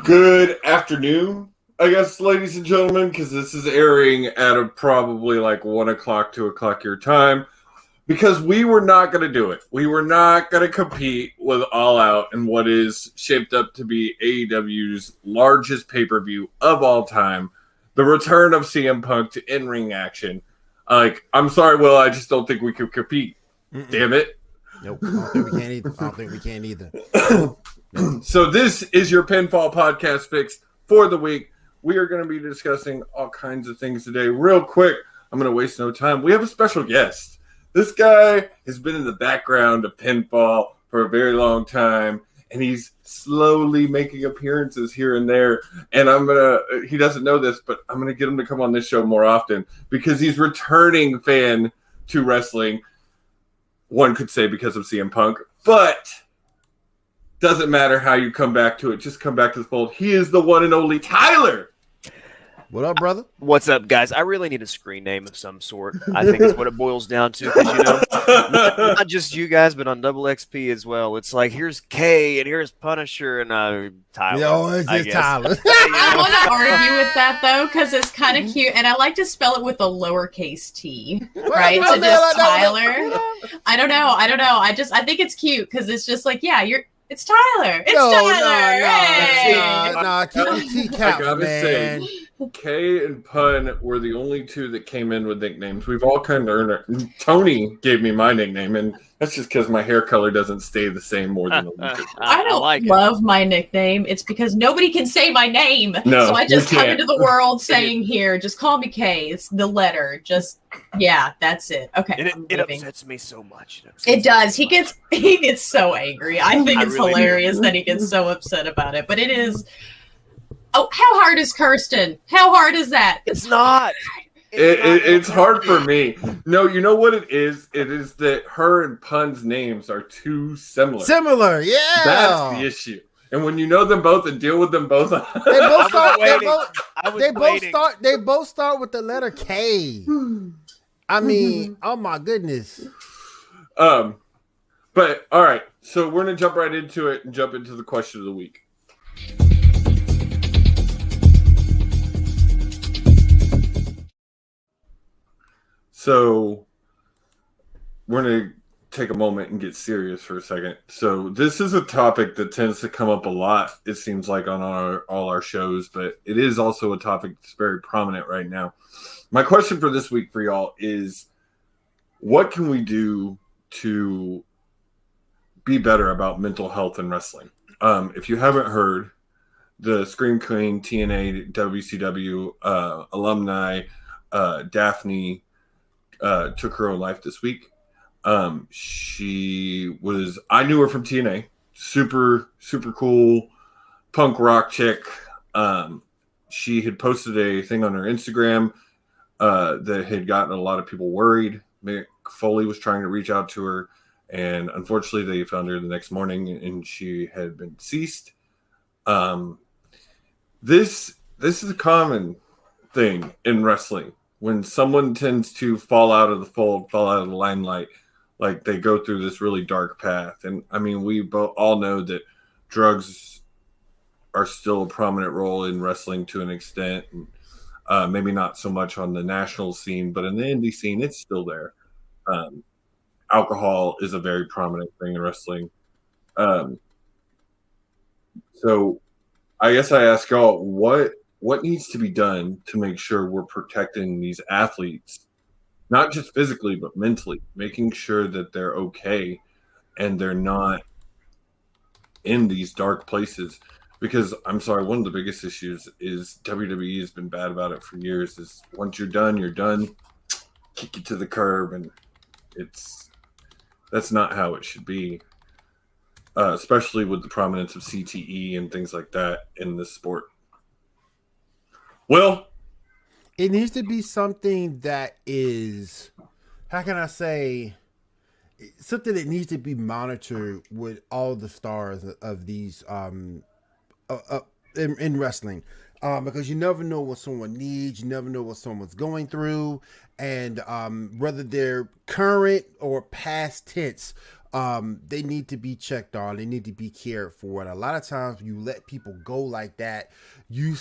Good afternoon, I guess, ladies and gentlemen, because this is airing at probably like 1 o'clock, 2 o'clock your time, because we were not going to do it. We were not going to compete with All Out in what is shaped up to be AEW's largest pay-per-view of all time, the return of CM Punk to in-ring action. I'm sorry, Will, I just don't think we could compete. Damn it. Nope, I don't think we can either. So this is your PinFall Podcast fix for the week. We are going to be discussing all kinds of things today. Real quick, I'm going to waste no time. We have a special guest. This guy has been in the background of Pinfall for a very long time, and he's slowly making appearances here and there. And he doesn't know this, but I'm going to get him to come on this show more often because he's returning fan to wrestling. One could say because of CM Punk, but doesn't matter how you come back to it. Just come back to the fold. He is the one and only Tyler. What up, brother? What's up, guys? I really need a screen name of some sort. I think it's what it boils down to. Because, not just you guys, but on Double XP as well. It's like, here's K and here's Punisher and Tyler. Yo, it's just Tyler. I want to argue with that, though, because it's kind of cute. And I like to spell it with a lowercase t, right? So just Tyler. I don't know. I think it's cute because it's just like, yeah, it's Tyler. It's Tyler. No, keep the T count, man. Say, K and Pun were the only two that came in with nicknames. We've all kind of earned it. Tony gave me my nickname, and that's just because my hair color doesn't stay the same more than a week. I don't love my nickname. It's because nobody can say my name. No, so I just come into the world saying, here, just call me K. It's the letter. Just, yeah, that's it. Okay. It upsets me so much. It does. He gets so angry. I think it's really hilarious that he gets so upset about it. But it is... Oh, how hard is Kirsten? How hard is that? It's not. It's hard for me. No, you know what it is? It is that her and Pun's names are too similar. Similar, yeah. That's the issue. And when you know them both and deal with them both, they both start with the letter K. I mean, oh my goodness. But all right, so we're gonna jump right into it and jump into the question of the week. So we're going to take a moment and get serious for a second. So this is a topic that tends to come up a lot, it seems like, on all our shows, but it is also a topic that's very prominent right now. My question for this week for y'all is, what can we do to be better about mental health in wrestling? If you haven't heard, the Scream Queen, TNA, WCW alumni, Daphne, took her own life this week. I knew her from TNA, super cool punk rock chick. She had posted a thing on her Instagram that had gotten a lot of people worried. Mick Foley was trying to reach out to her, and unfortunately they found her the next morning and she had been deceased. This is a common thing in wrestling. When someone tends to fall out of the fold, fall out of the limelight, like they go through this really dark path. And I mean, we all know that drugs are still a prominent role in wrestling to an extent. And, maybe not so much on the national scene, but in the indie scene, it's still there. Alcohol is a very prominent thing in wrestling. So I guess I ask y'all, what needs to be done to make sure we're protecting these athletes, not just physically, but mentally, making sure that they're okay and they're not in these dark places? Because I'm sorry, one of the biggest issues is WWE has been bad about it for years, is once you're done, kick you to the curb, and that's not how it should be, especially with the prominence of CTE and things like that in this sport. Well, it needs to be something that is, how can I say, something that needs to be monitored with all the stars of these in wrestling, because you never know what someone needs, you never know what someone's going through, and whether they're current or past tense They need to be checked on. They need to be cared for. And a lot of times you let people go like that, you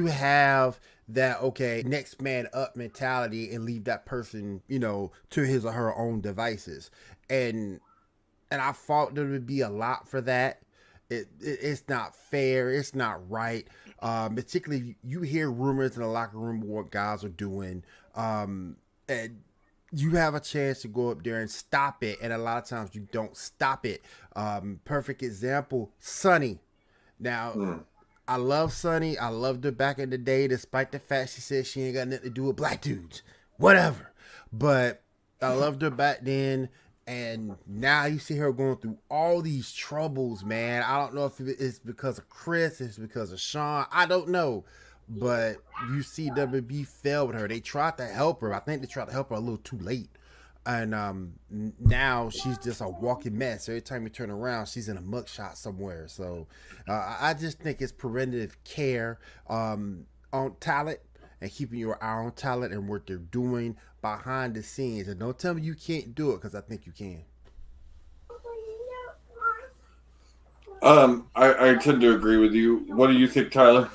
have that, okay, next man up mentality and leave that person, to his or her own devices. And I thought there would be a lot for that. It's not fair. It's not right. Particularly, you hear rumors in the locker room what guys are doing, and you have a chance to go up there and stop it. And a lot of times you don't stop it. Perfect example, Sunny. Now, I love Sunny. I loved her back in the day, despite the fact she said she ain't got nothing to do with black dudes. Whatever. But I loved her back then. And now you see her going through all these troubles, man. I don't know if it's because of Chris, it's because of Sean. I don't know. But you see WB fail with her. They tried to help her. I think they tried to help her a little too late. And now she's just a walking mess. Every time you turn around, she's in a mugshot somewhere. So I just think it's preventative care on talent and keeping your eye on talent and what they're doing behind the scenes. And don't tell me you can't do it, because I think you can. I tend to agree with you. What do you think, Tyler?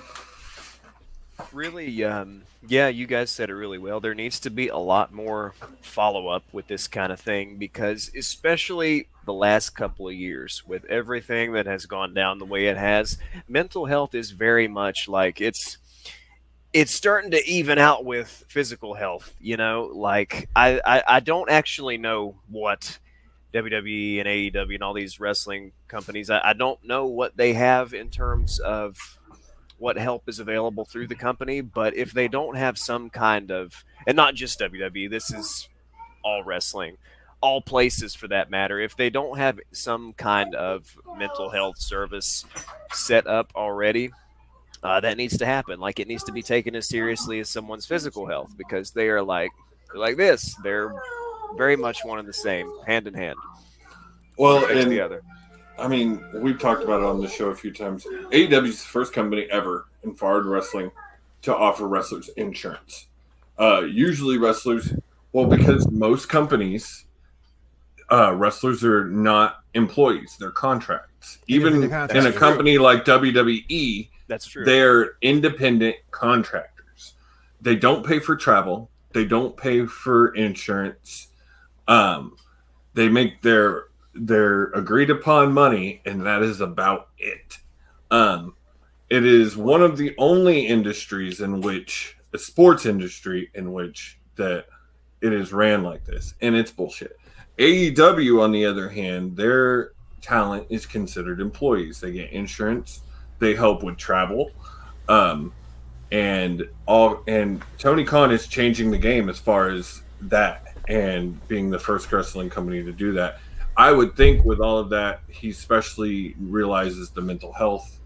Really, yeah, you guys said it really well. There needs to be a lot more follow-up with this kind of thing, because especially the last couple of years, with everything that has gone down the way it has, mental health is very much like it's starting to even out with physical health, like I don't actually know what WWE and AEW and all these wrestling companies, I don't know what they have in terms of what help is available through the company, but if they don't have some kind of, and not just WWE, this is all wrestling, all places for that matter, if they don't have some kind of mental health service set up already, that needs to happen. Like, it needs to be taken as seriously as someone's physical health, because they're like this. They're very much one and the same, hand in hand. Well, and the other. I mean, we've talked about it on the show a few times. AEW is the first company ever in forward wrestling to offer wrestlers insurance. Usually wrestlers, because most companies, wrestlers are not employees, they're contracts. Even in a company like WWE, that's true. They're independent contractors. They don't pay for travel. They don't pay for insurance. They make their agreed upon money, and that is about it. It is one of the only industries in which, a sports industry in which, that it is ran like this, and it's bullshit. AEW, on the other hand, their talent is considered employees. They get insurance. They help with travel. And Tony Khan is changing the game as far as that, and being the first wrestling company to do that. I would think with all of that, he especially realizes the mental health.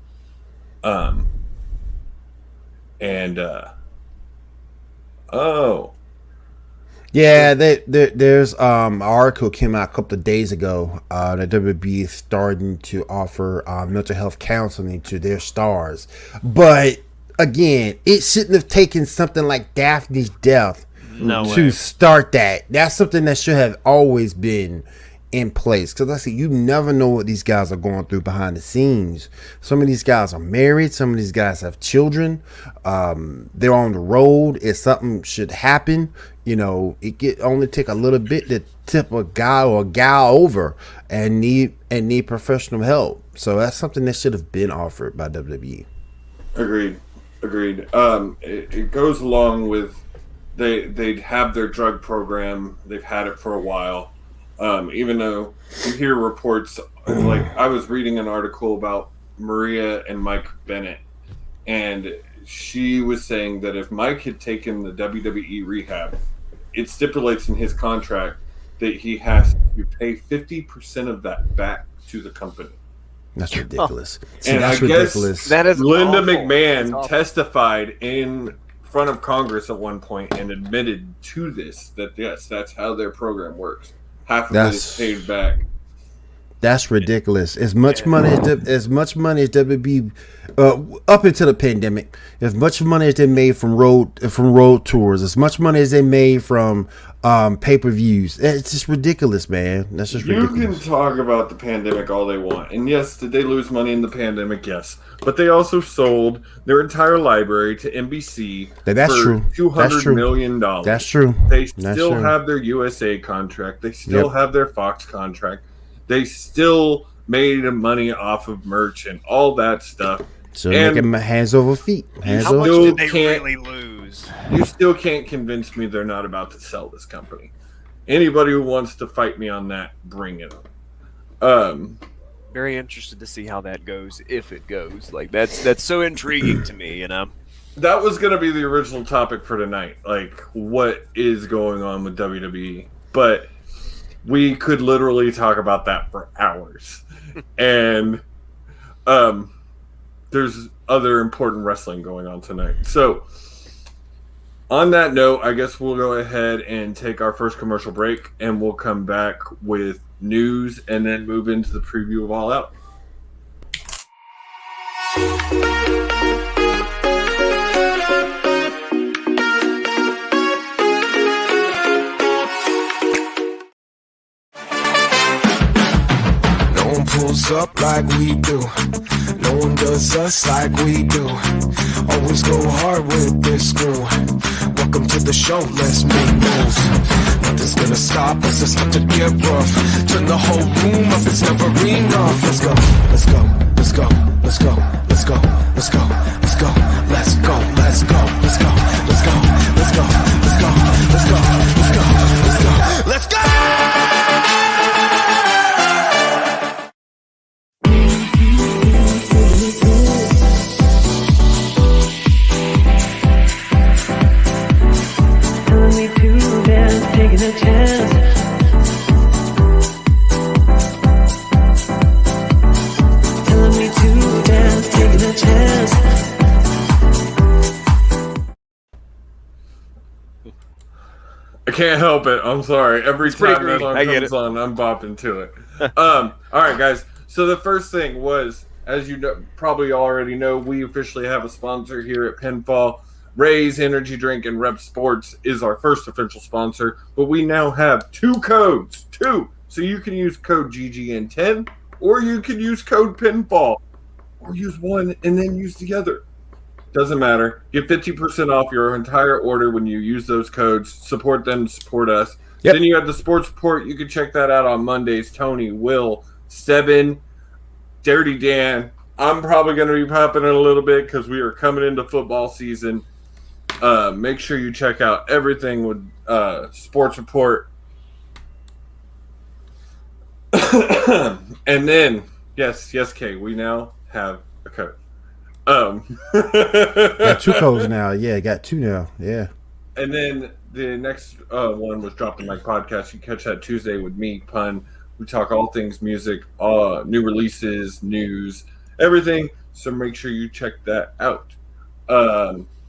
Yeah, there's an article came out a couple of days ago. The WB is starting to offer mental health counseling to their stars, but again, it shouldn't have taken something like Daphne's death to start that. That's something that should have always been in place, because I see, you never know what these guys are going through behind the scenes. Some of these guys are married, some of these guys have children, they're on the road. If something should happen, it could only take a little bit to tip a guy or a gal over and need professional help. So that's something that should have been offered by WWE. Agreed. It goes along with they have their drug program. They've had it for a while. Even though you hear reports, like I was reading an article about Maria and Mike Bennett, and she was saying that if Mike had taken the WWE rehab, it stipulates in his contract that he has to pay 50% of that back to the company. That's ridiculous. And that's ridiculous. That is Linda awful. McMahon testified in front of Congress at one point and admitted to this, that yes, that's how their program works. Half of it is paid back. That's ridiculous. As much money as WB up until the pandemic, as much money as they made from road tours, as much money as they made from pay-per-views. It's just ridiculous, man. That's just ridiculous. You can talk about the pandemic all they want. And yes, did they lose money in the pandemic? Yes. But they also sold their entire library to NBC for $200 million. That's true. They still have their USA contract. They still have their Fox contract. They still made money off of merch and all that stuff. So making hands over feet. How much did they really lose? You still can't convince me they're not about to sell this company. Anybody who wants to fight me on that, bring it on. Very interested to see how that goes, if it goes. Like that's so intriguing to me, you know. That was going to be the original topic for tonight. Like, what is going on with WWE? But we could literally talk about that for hours. And there's other important wrestling going on tonight. So, on that note, I guess we'll go ahead and take our first commercial break, and we'll come back with news and then move into the preview of All Out. Pulls up like we do. No one does us like we do. Always go hard with this crew. Welcome to the show, let's make moves. Nothing's gonna stop us, it's about to get rough. Turn the whole room up, it's never enough. Let's go, let's go, let's go, let's go, let's go, let's go, let's go, let's go, let's go, let's go, let's go, let's go, let's go, let's go, let's go, let's go, let's go. Taking a chance. Telling me to dance, taking a chance. I can't help it. I'm sorry. Every time that song comes on, I'm bopping to it. All right, guys. So the first thing was, as you probably already know, we officially have a sponsor here at PinFall. Ray's Energy Drink and Rep Sports is our first official sponsor, but we now have two codes. So you can use code GGN10, or you can use code PinFall, or use one and then use the other. Doesn't matter. Get 50% off your entire order when you use those codes. Support them, support us. Yep. Then you have the sports report. You can check that out on Mondays. Tony, Will, Steven, Dirty Dan. I'm probably going to be popping in a little bit because we are coming into football season. Make sure you check out everything with Sports Report. And then, yes, Kay, we now have a code. Got two codes now. Yeah, got two now. Yeah. And then the next one was Drop the Mic Podcast. You can catch that Tuesday with me, Pun. We talk all things music, new releases, news, everything. So make sure you check that out.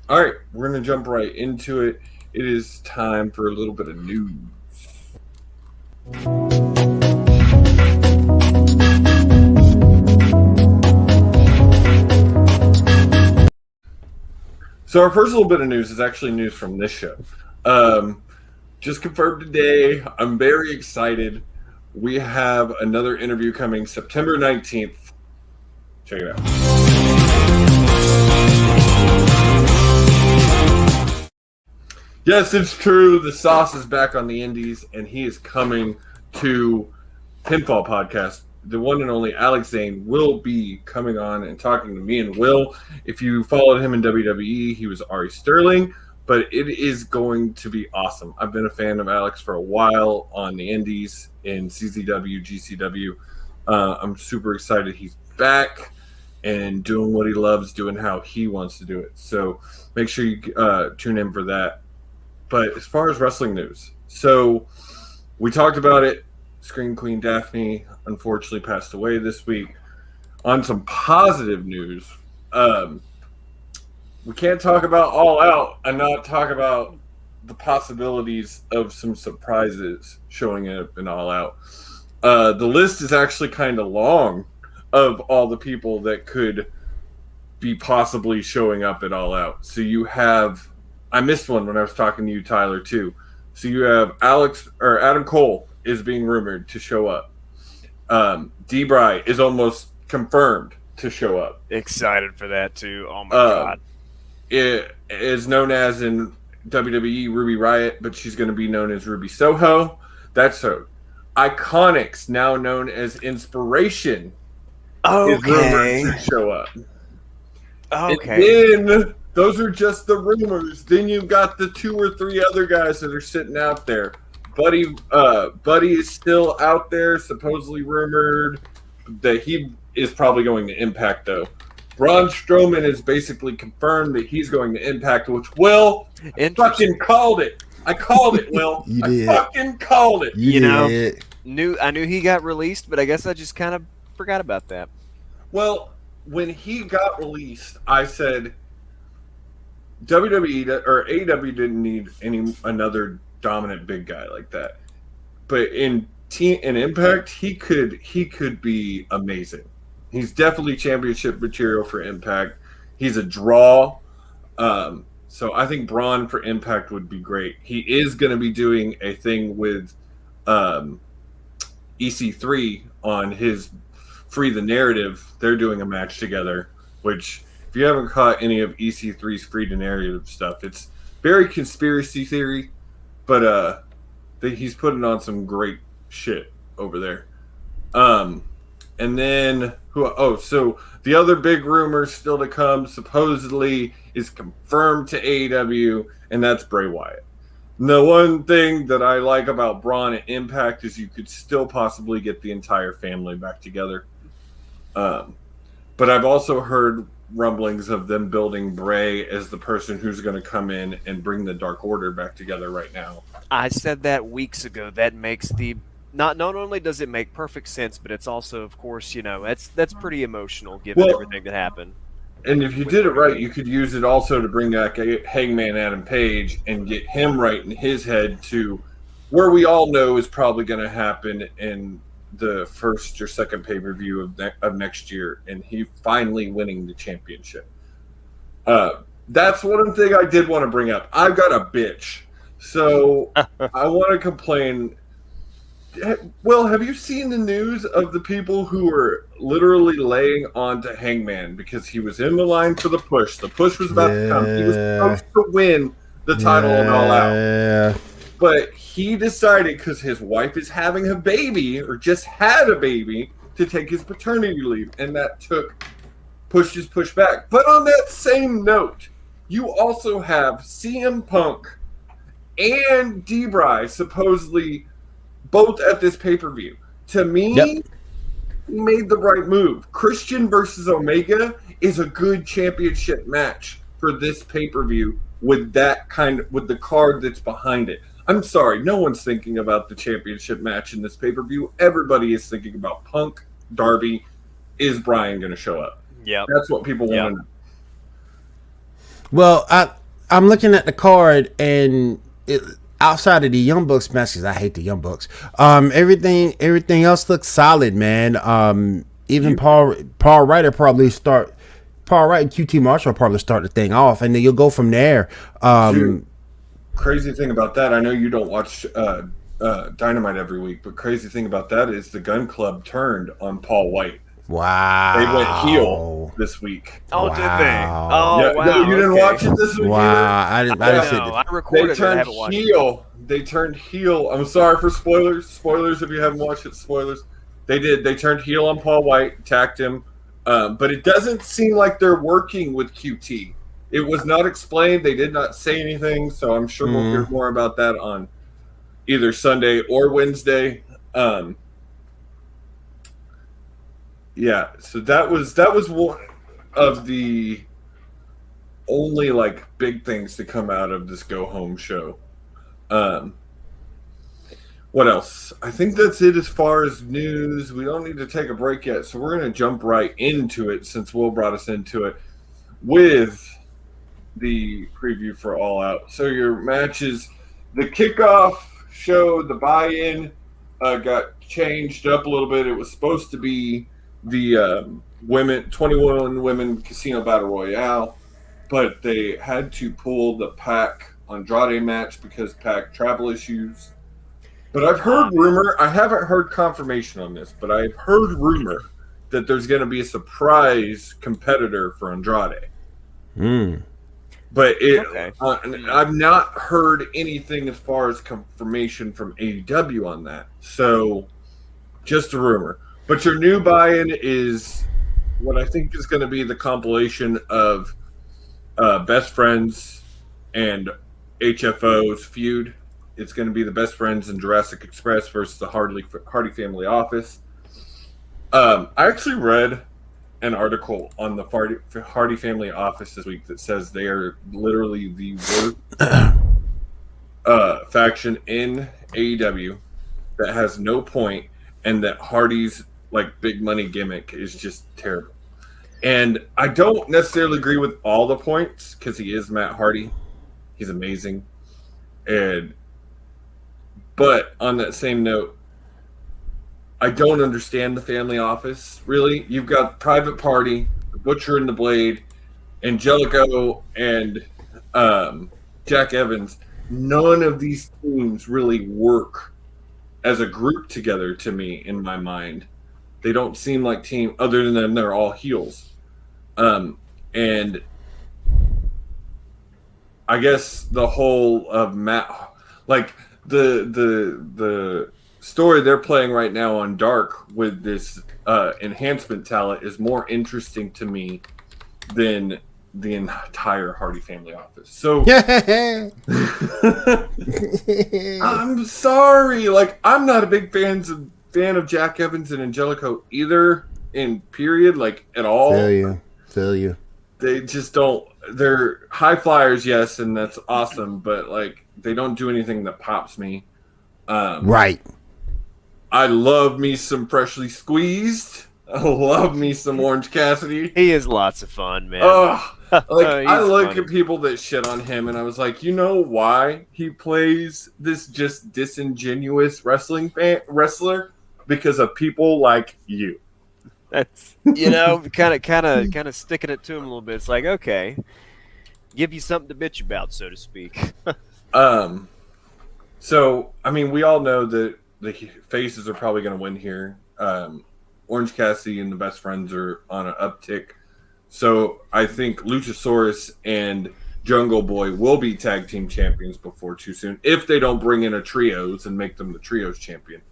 All right, we're going to jump right into it. It is time for a little bit of news. So our first little bit of news is actually news from this show. Just confirmed today. I'm very excited. We have another interview coming September 19th. Check it out. Yes, it's true. The Sauce is back on the Indies, and he is coming to PinFall Podcast. The one and only Alex Zane will be coming on and talking to me and Will. If you followed him in WWE, he was Ari Sterling, but it is going to be awesome. I've been a fan of Alex for a while on the Indies in CZW, GCW. I'm super excited he's back and doing what he loves, doing how he wants to do it. So make sure you tune in for that. But as far as wrestling news, so we talked about it. Scream Queen Daphne unfortunately passed away this week. On some positive news, we can't talk about All Out and not talk about the possibilities of some surprises showing up in All Out. The list is actually kind of long of all the people that could be possibly showing up at All Out. So you have, I missed one when I was talking to you, Tyler, too. So you have Adam Cole is being rumored to show up. D-Bry is almost confirmed to show up. Excited for that too. Oh my god! It is known as in WWE Ruby Riott, but she's going to be known as Ruby Soho. That's so. Iconics, now known as Inspiration, is rumored to show up. Okay. And then those are just the rumors. Then you've got the 2 or 3 other guys that are sitting out there. Buddy is still out there, supposedly rumored that he is probably going to Impact, though. Braun Strowman is basically confirmed that he's going to Impact, which Will fucking called it. I called it, Will. You did. I fucking called it. You know, I knew he got released, but I guess I just kind of forgot about that. Well, when he got released, I said WWE or AEW didn't need another dominant big guy like that. But in Impact, he could be amazing. He's definitely championship material for Impact. He's a draw. So I think Braun for Impact would be great. He is going to be doing a thing with EC3 on his Free the Narrative. They're doing a match together, which if you haven't caught any of EC3's Free the Narrative stuff, it's very conspiracy theory, but he's putting on some great shit over there. And then so the other big rumor still to come supposedly is confirmed to AEW, and that's Bray Wyatt. And the one thing that I like about Braun at Impact is you could still possibly get the entire family back together. But I've also heard rumblings of them building Bray as the person who's going to come in and bring the Dark Order back together right now. I said that weeks ago. That makes not only does it make perfect sense, but it's also, of course, that's pretty emotional given everything that happened. And if you did it right, you could use it also to bring back Hangman Adam Page and get him right in his head to where we all know is probably going to happen in the first or second pay-per-view of next year, and he finally winning the championship. That's one thing I did want to bring up. I've got a bitch, so I want to complain. Well, have you seen the news of the people who were literally laying onto Hangman because he was in the line for the push? The push was about to come. He was supposed to win the title and All Out. But he decided, because his wife is having a baby, or just had a baby, to take his paternity leave. And that pushed back. But on that same note, you also have CM Punk and D-Bry supposedly both at this pay-per-view. To me, he made the right move. Christian versus Omega is a good championship match for this pay-per-view with the card that's behind it. I'm sorry, no one's thinking about the championship match in this pay-per-view. Everybody is thinking about Punk, Darby. Is Bryan going to show up? Yeah, that's what people want to know. Well, I'm looking at the card, and outside of the Young Bucks matches, I hate the Young Bucks. Everything else looks solid, man. Even Paul Wright and QT Marshall will probably start the thing off, and then you'll go from there. Crazy thing about that, I know you don't watch Dynamite every week, but crazy thing about that is the Gun Club turned on Paul White. Wow. They went heel this week. Oh, did they? Oh, yeah, wow. You didn't watch it this week? Wow. I didn't. I recorded it. I haven't watched it. They turned heel. I'm sorry for spoilers. Spoilers if you haven't watched it. Spoilers. They did. They turned heel on Paul White, attacked him. But it doesn't seem like they're working with QT. It was not explained. They did not say anything. So I'm sure we'll hear more about that on either Sunday or Wednesday. Yeah, so that was one of the only big things to come out of this go home show. What else? I think that's it as far as news. We don't need to take a break yet, so we're going to jump right into it since Will brought us into it with the preview for All Out. So your matches, the kickoff show, the buy-in, got changed up a little bit. It was supposed to be the 21 women casino battle royale, but they had to pull the Pac Andrade match because Pac travel issues. But I've heard rumor. I haven't heard confirmation on this, but I've heard rumor that there's going to be a surprise competitor for Andrade. But I've not heard anything as far as confirmation from AEW on that. So, just a rumor. But your new buy-in is what I think is going to be the compilation of Best Friends and HFO's feud. It's going to be the Best Friends and Jurassic Express versus the Hardy Family Office. I actually read an article on the Hardy Family Office this week that says they are literally the worst faction in AEW that has no point, and that Hardy's like big money gimmick is just terrible. And I don't necessarily agree with all the points because he is Matt Hardy. He's amazing. But on that same note, I don't understand the family office, really. You've got Private Party, the Butcher and the Blade, Angelico, and Jack Evans. None of these teams really work as a group together to me, in my mind. They don't seem like team, other than they're all heels. And I guess the whole of Matt, like the story they're playing right now on Dark with this enhancement talent is more interesting to me than the entire Hardy Family Office. So I'm sorry, like I'm not a big fan of Jack Evans and Angelico either, in period, like at all. Feel you. They just don't. They're high flyers, yes, and that's awesome, but like they don't do anything that pops me. Right. I love me some Freshly Squeezed. I love me some Orange Cassidy. He is lots of fun, man. I look at people that shit on him, and I was like, you know why he plays this just disingenuous wrestler? Because of people like you. That's kind of sticking it to him a little bit. It's like, okay, give you something to bitch about, so to speak. So I mean, we all know that the faces are probably going to win here. Orange Cassidy and the Best Friends are on an uptick. So I think Luchasaurus and Jungle Boy will be tag team champions before too soon, if they don't bring in a trios and make them the trios champion.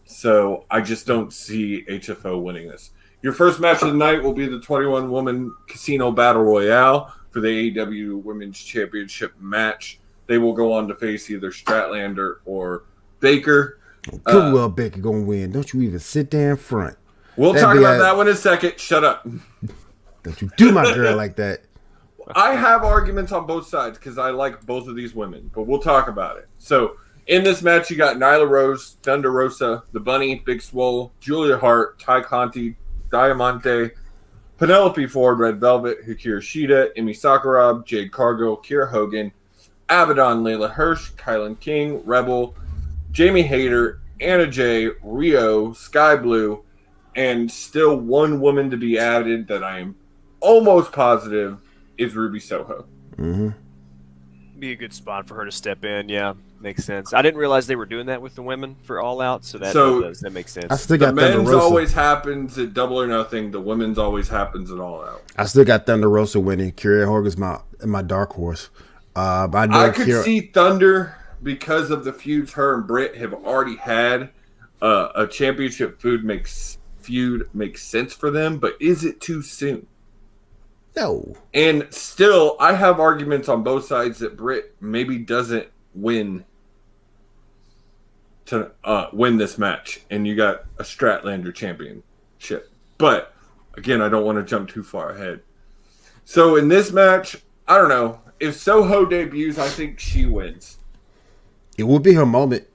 So I just don't see HFO winning this. Your first match of the night will be the 21-woman Casino Battle Royale for the AEW Women's Championship match. They will go on to face either Statlander or Baker. Well, Baker gonna win. Don't you even sit there in front. We'll talk about that one in a second. Shut up. Don't you do my girl like that. I have arguments on both sides because I like both of these women, but we'll talk about it. So in this match, you got Nyla Rose, Thunder Rosa, The Bunny, Big Swole, Julia Hart, Ty Conti, Diamante, Penelope Ford, Red Velvet, Hikaru Shida, Emi Sakuraba, Jade Cargill, Kiera Hogan, Abaddon, Layla Hirsch, Kylan King, Rebel, Jamie Hayter, Anna Jay, Rio, Sky Blue, and still one woman to be added that I am almost positive is Ruby Soho. Mm-hmm. Be a good spot for her to step in. Yeah, makes sense. I didn't realize they were doing that with the women for All Out, so that makes sense. I still got the men's always happens at Double or Nothing. The women's always happens at All Out. I still got Thunder Rosa winning. Kiera Hogan's my dark horse. I could see Thunder because of the feuds her and Britt have already had. A championship feud makes sense for them, but is it too soon? No. And still, I have arguments on both sides that Britt maybe doesn't win to win this match, and you got a Statlander championship. But again, I don't want to jump too far ahead. So in this match, I don't know. If Soho debuts, I think she wins. It would be her moment.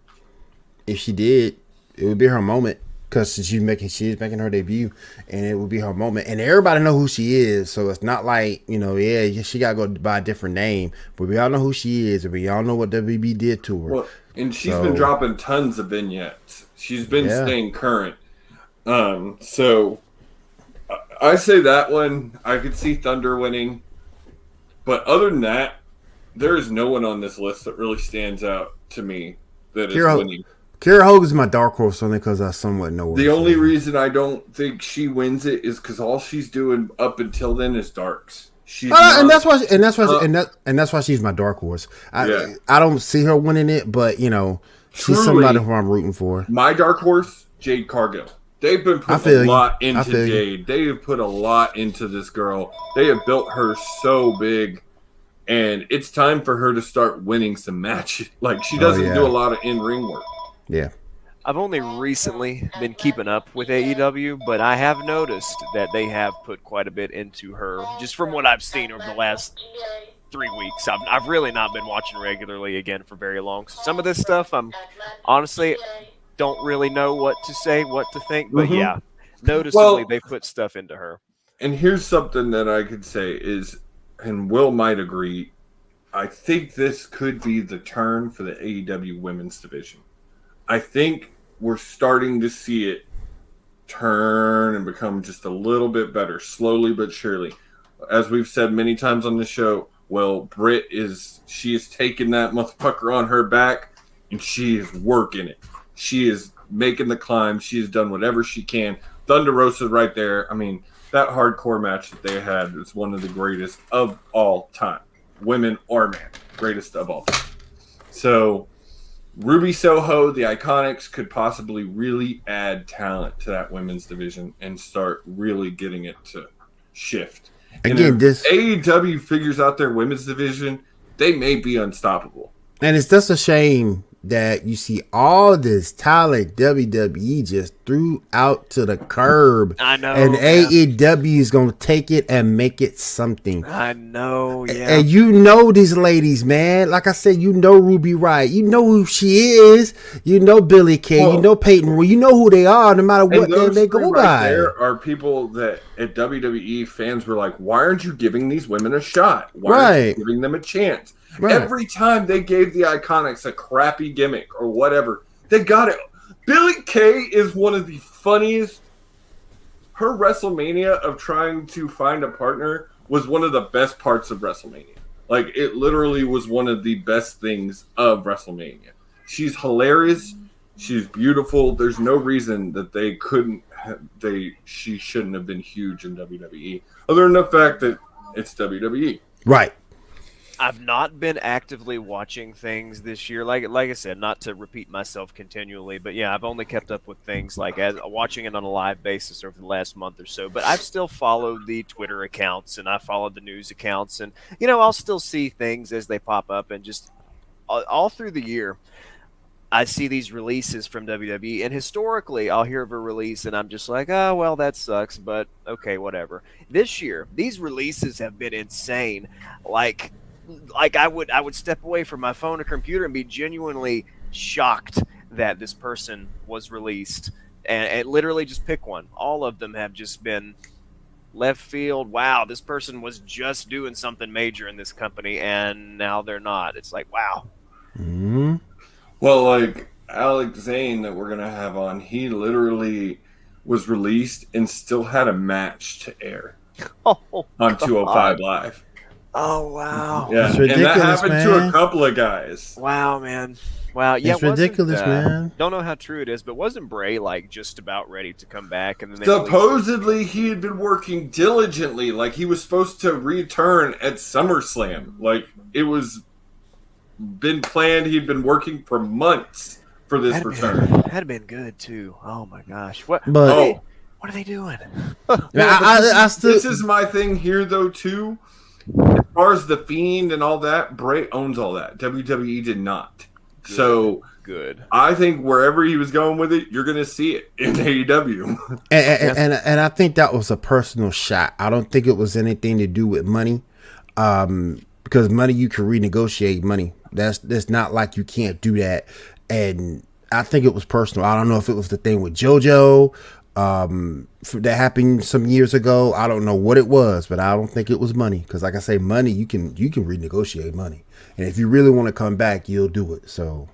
If she did, it would be her moment. because she is making her debut, and it will be her moment. And everybody know who she is, so it's not like, you know, yeah, she got to go by a different name, but we all know who she is, and we all know what WB did to her. Well, and she's been dropping tons of vignettes. She's been staying current. So I say that one. I could see Thunder winning, but other than that, there is no one on this list that really stands out to me that is winning. Kiera Hogan is my dark horse only because I somewhat know her. The only reason I don't think she wins it is because all she's doing up until then is darks. And that's why she's my dark horse. I don't see her winning it, but you know, she's somebody who I'm rooting for. My dark horse, Jade Cargill. They've been putting a lot into Jade. They have put a lot into this girl. They have built her so big, and it's time for her to start winning some matches. Like, she doesn't do a lot of in-ring work. Yeah. I've only recently been keeping up with AEW, but I have noticed that they have put quite a bit into her, just from what I've seen over the last 3 weeks. I've really not been watching regularly again for very long. Some of this stuff, I'm honestly don't really know what to say, what to think, but yeah, noticeably they put stuff into her. And here's something that I could say is, and Will might agree, I think this could be the turn for the AEW women's division. I think we're starting to see it turn and become just a little bit better, slowly but surely. As we've said many times on the show, well, Britt she is taking that motherfucker on her back, and she is working it. She is making the climb. She has done whatever she can. Thunder Rosa right there. I mean, that hardcore match that they had is one of the greatest of all time. Women or man, greatest of all time. So Ruby Soho, the Iconics, could possibly really add talent to that women's division and start really getting it to shift. Again, this AEW figures out their women's division, they may be unstoppable. And it's just a shame that you see all this talent WWE just threw out to the curb. I know. And AEW is going to take it and make it something. I know, yeah. And you know these ladies, man. Like I said, you know Ruby Riott. You know who she is. You know Billie Kay. You know Peyton Royce. You know who they are no matter what they go by. There are people that at WWE fans were like, why aren't you giving these women a shot? Why aren't you giving them a chance? Right. Every time they gave the Iconics a crappy gimmick or whatever, they got it. Billie Kay is one of the funniest. Her WrestleMania of trying to find a partner was one of the best parts of WrestleMania. Like, it literally was one of the best things of WrestleMania. She's hilarious. She's beautiful. There's no reason that they couldn't she shouldn't have been huge in WWE, other than the fact that it's WWE. Right. I've not been actively watching things this year. Like I said, not to repeat myself continually, but yeah, I've only kept up with things like watching it on a live basis over the last month or so. But I've still followed the Twitter accounts and I followed the news accounts, and you know, I'll still see things as they pop up, and just all through the year, I see these releases from WWE, and historically, I'll hear of a release, and I'm just like, oh, well, that sucks, but okay, whatever. This year, these releases have been insane. Like I would step away from my phone or computer and be genuinely shocked that this person was released, and literally just pick one. All of them have just been left field. Wow, this person was just doing something major in this company, and now they're not. It's like, wow. Mm-hmm. Well, like Alex Zane that we're going to have on, he literally was released and still had a match to air on 205 Live. Oh, wow. Yeah, it's ridiculous, and that happened man. to a couple of guys. Wow, man. Wow, yeah, it's ridiculous, man. Don't know how true it is, but wasn't Bray like just about ready to come back? And then supposedly he had been working diligently, like he was supposed to return at SummerSlam. Like it was been planned. He'd been working for months for this return. That'd been good too. Oh my gosh, what are they doing? This is my thing here, though. Too, as far as the Fiend and all that, Bray owns all that. WWE did not. Good. So good. I think wherever he was going with it, you're going to see it in AEW. And I think that was a personal shot. I don't think it was anything to do with money, because money you can renegotiate money. That's not like you can't do that. And I think it was personal. I don't know if it was the thing with JoJo that happened some years ago. I don't know what it was, but I don't think it was money. Because like I say, money, you can renegotiate money. And if you really want to come back, you'll do it. So,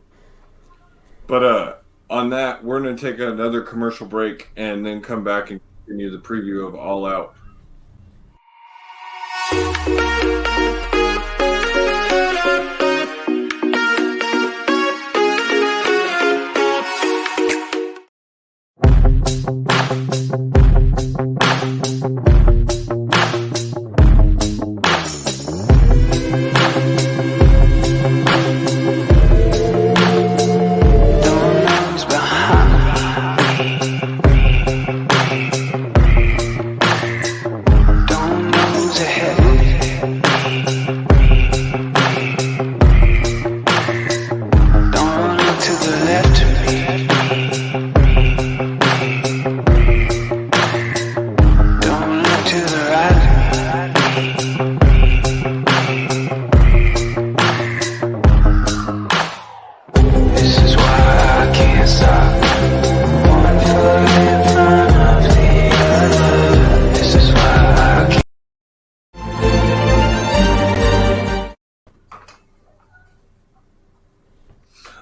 But on that, we're going to take another commercial break and then come back and continue the preview of All Out.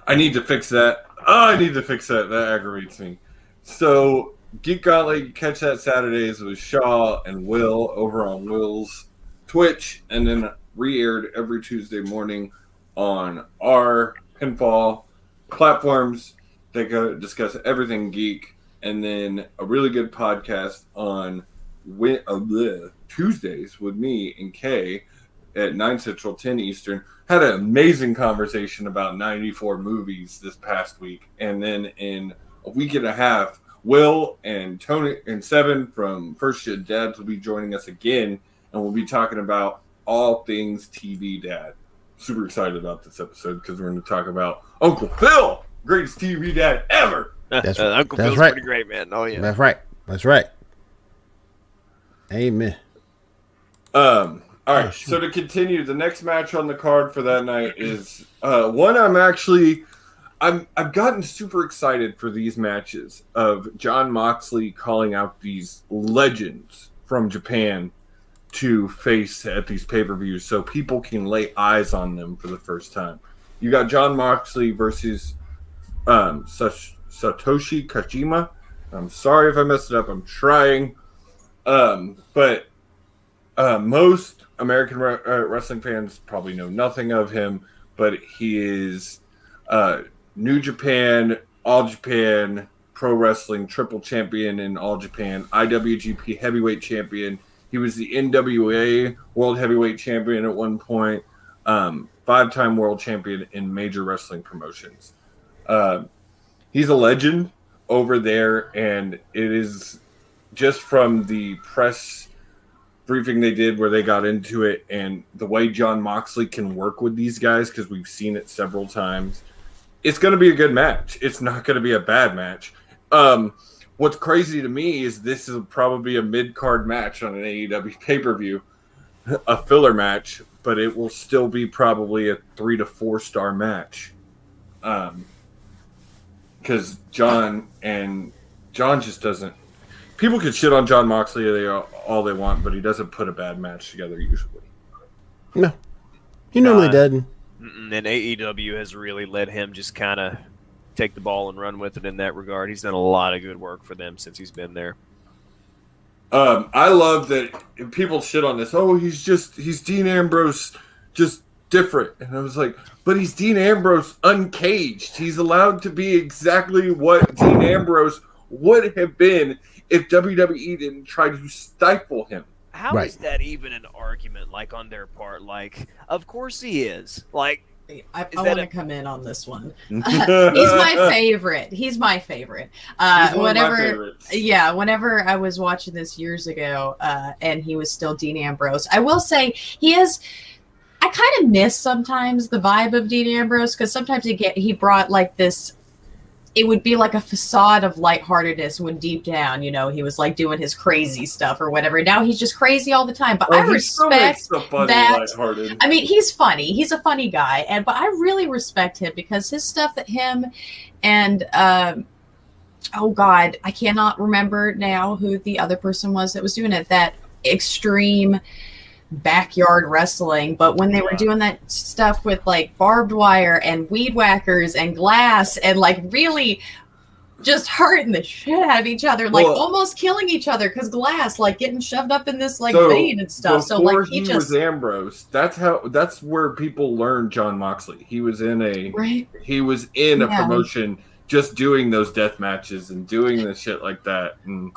I need to fix that. I need to fix that. That aggravates me. So, Geek Gauntlet, you catch that Saturdays with Shaw and Will over on Will's Twitch, and then re-aired every Tuesday morning on our Pinfall platforms. They go discuss everything geek, and then a really good podcast on Tuesdays with me and Kay at 9 Central, 10 Eastern. Had an amazing conversation about 94 movies this past week. And then in a week and a half, Will and Tony and Seven from First Gen Dads will be joining us again. And we'll be talking about all things TV dad. Super excited about this episode because we're going to talk about Uncle Phil, greatest TV dad ever. That's Uncle Phil's right. pretty great, man. Oh, yeah. That's right. That's right. Amen. All right, so to continue, the next match on the card for that night is one I've gotten super excited for these matches of Jon Moxley calling out these legends from Japan to face at these pay-per-views so people can lay eyes on them for the first time. You got Jon Moxley versus Satoshi Kojima. I'm sorry if I messed it up. I'm trying. But most American wrestling fans probably know nothing of him, but he is New Japan, All Japan, Pro Wrestling Triple Champion in All Japan, IWGP Heavyweight Champion. He was the NWA World Heavyweight Champion at one point, 5-time World Champion in major wrestling promotions. He's a legend over there, and it is just from the press briefing they did where they got into it and the way Jon Moxley can work with these guys, because we've seen it several times. It's going to be a good match. It's not going to be a bad match. What's crazy to me is this is probably a mid-card match on an AEW pay-per-view, a filler match, but it will still be probably a 3 to 4 star match. Because John just doesn't. People could shit on Jon Moxley all they want, but he doesn't put a bad match together usually. No, he normally doesn't. And AEW has really let him just kind of take the ball and run with it in that regard. He's done a lot of good work for them since he's been there. I love that people shit on this. Oh, he's Dean Ambrose, just different. And I was like, but he's Dean Ambrose uncaged. He's allowed to be exactly what Dean Ambrose would have been if WWE didn't try to stifle him. How is that even an argument, like, on their part? Like, of course he is. Like, I want to come in on this one. He's my favorite. He's my favorite. Whenever I was watching this years ago, and he was still Dean Ambrose, I will say I kind of miss sometimes the vibe of Dean Ambrose, because sometimes he brought like this it would be like a facade of lightheartedness when deep down, he was like doing his crazy stuff or whatever. Now he's just crazy all the time. But I respect that. Lighthearted. I mean, he's funny. He's a funny guy, but I really respect him because his stuff that him and oh God, I cannot remember now who the other person was that was doing it. That extreme backyard wrestling, but when they were doing that stuff with like barbed wire and weed whackers and glass and like really just hurting the shit out of each other, like almost killing each other because glass like getting shoved up in this like vein and stuff. So like he just was Ambrose. That's where people learned John Moxley. He was in a promotion just doing those death matches and doing the shit like that, and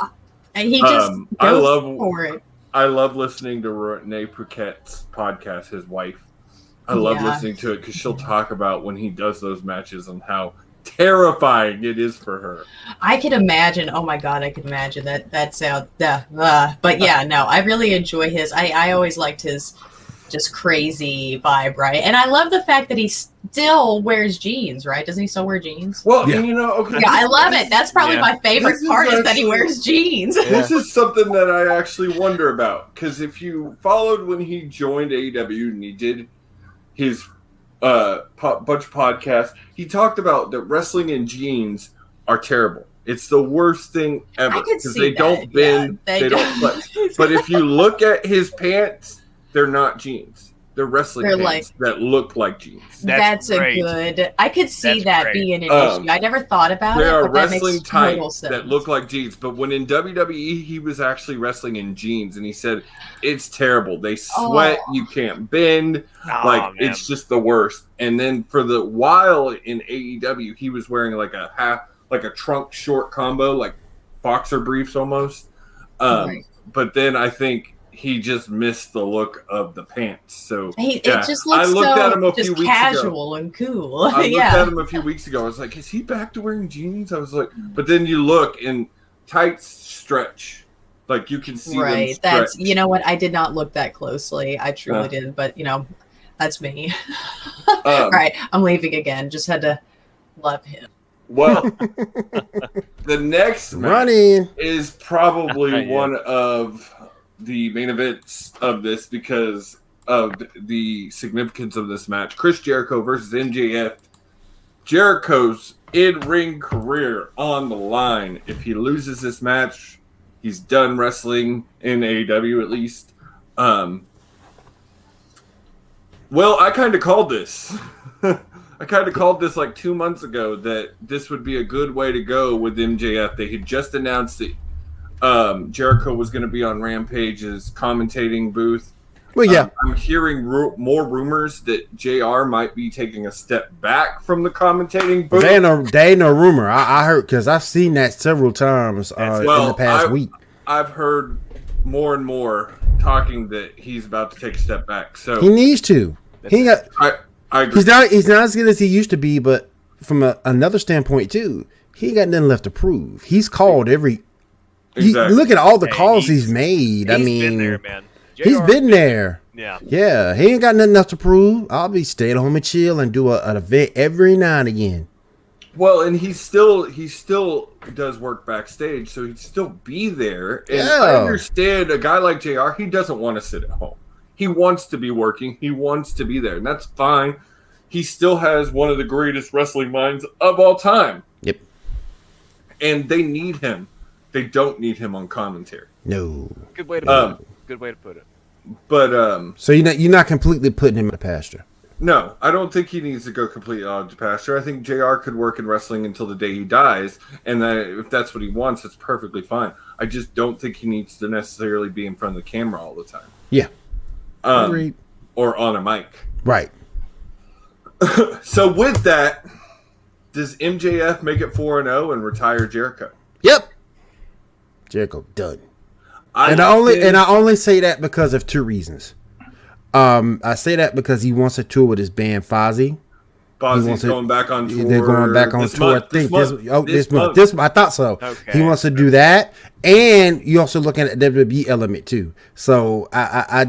he just goes for it. I love listening to Renee Paquette's podcast, his wife. I love listening to it because she'll talk about when he does those matches and how terrifying it is for her. I could imagine. Oh my God, I could imagine that sound. But yeah, no, I really enjoy his. I always liked his just crazy vibe, right? And I love the fact that he still wears jeans, right? Doesn't he still wear jeans? Well, okay. Yeah, I love it. That's probably my favorite part is that he wears jeans. This is something that I actually wonder about, because if you followed when he joined AEW and he did his bunch of podcasts, he talked about that wrestling in jeans are terrible. It's the worst thing ever because they don't bend, they don't flex. But if you look at his pants, they're not jeans. They're wrestling pants that look like jeans. That's a good. I could see that being an issue. I never thought about it. They are but wrestling tights that look like jeans. But when in WWE, he was actually wrestling in jeans, and he said it's terrible. They sweat. You can't bend. It's just the worst. And then for the while in AEW, he was wearing like a trunk short combo, like boxer briefs almost. But then I think he just missed the look of the pants. So it just looks casual and cool. I looked at him a few weeks ago. I was like, is he back to wearing jeans? I was like, but then you look and tights stretch. Like you can see them stretch. That's, you know what? I did not look that closely. I truly didn't, but that's me. All right. I'm leaving again. Just had to love him. Well, the next match is probably one of the main events of this because of the significance of this match. Chris Jericho versus MJF. Jericho's in-ring career on the line. If he loses this match, he's done wrestling in AEW at least. Well, I kind of called this. I kind of called this like 2 months ago that this would be a good way to go with MJF. They had just announced that Jericho was going to be on Rampage's commentating booth. Well, yeah. I'm hearing more rumors that JR might be taking a step back from the commentating booth. They ain't no rumor. I heard because I've seen that several times in the past week. I've heard more and more talking that he's about to take a step back. So he needs to. I agree. He's not as good as he used to be, but from another standpoint too, he ain't got nothing left to prove. He's called every. Exactly. Look at all the calls he's made. I mean, been there, man. He's been there. Yeah. Yeah. He ain't got nothing else to prove. I'll be staying home and chill and do an event every now and again. Well, and he still does work backstage, so he'd still be there. And I understand a guy like JR, he doesn't want to sit at home. He wants to be working. He wants to be there, and that's fine. He still has one of the greatest wrestling minds of all time. Yep. And they need him. They don't need him on commentary. No. Good way to put it. Good way to put it. But so you're not completely putting him in the pasture. No, I don't think he needs to go completely out of the pasture. I think JR could work in wrestling until the day he dies, and that if that's what he wants, it's perfectly fine. I just don't think he needs to necessarily be in front of the camera all the time. Yeah. Agreed. Or on a mic. Right. So with that, does MJF make it 4-0 and retire Jericho? Yep. Jericho done. I only say that because of two reasons. I say that because he wants to tour with his band Fozzy. Fozzy's going back on tour. They're going back on tour. This month. I thought so. Okay. He wants to do that, and you're also looking at the WWE element too. So I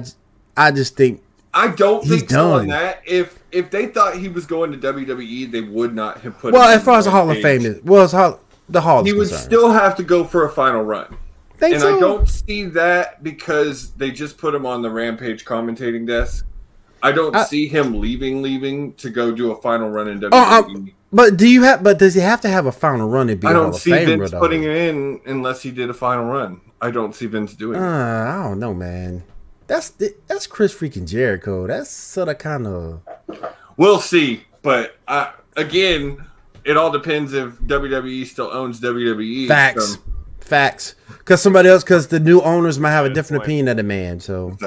just think I don't He's think so on done. that. If they thought he was going to WWE, they would not have put. Well, him as far as the Hall of Fame is, the Hall he is would concerned. still have to go for a final run. Think And so? I don't see that because they just put him on the Rampage commentating desk. I don't see him leaving to go do a final run in WWE. But does he have to have a final run to be I a Hall don't of see Famer, Vince though? putting it in unless he did a final run. I don't see Vince doing it. I don't know, man. That's Chris freaking Jericho. That's sort of kind of. We'll see, but again, it all depends if WWE still owns WWE. Facts. Because the new owners might have a different opinion of the man. So,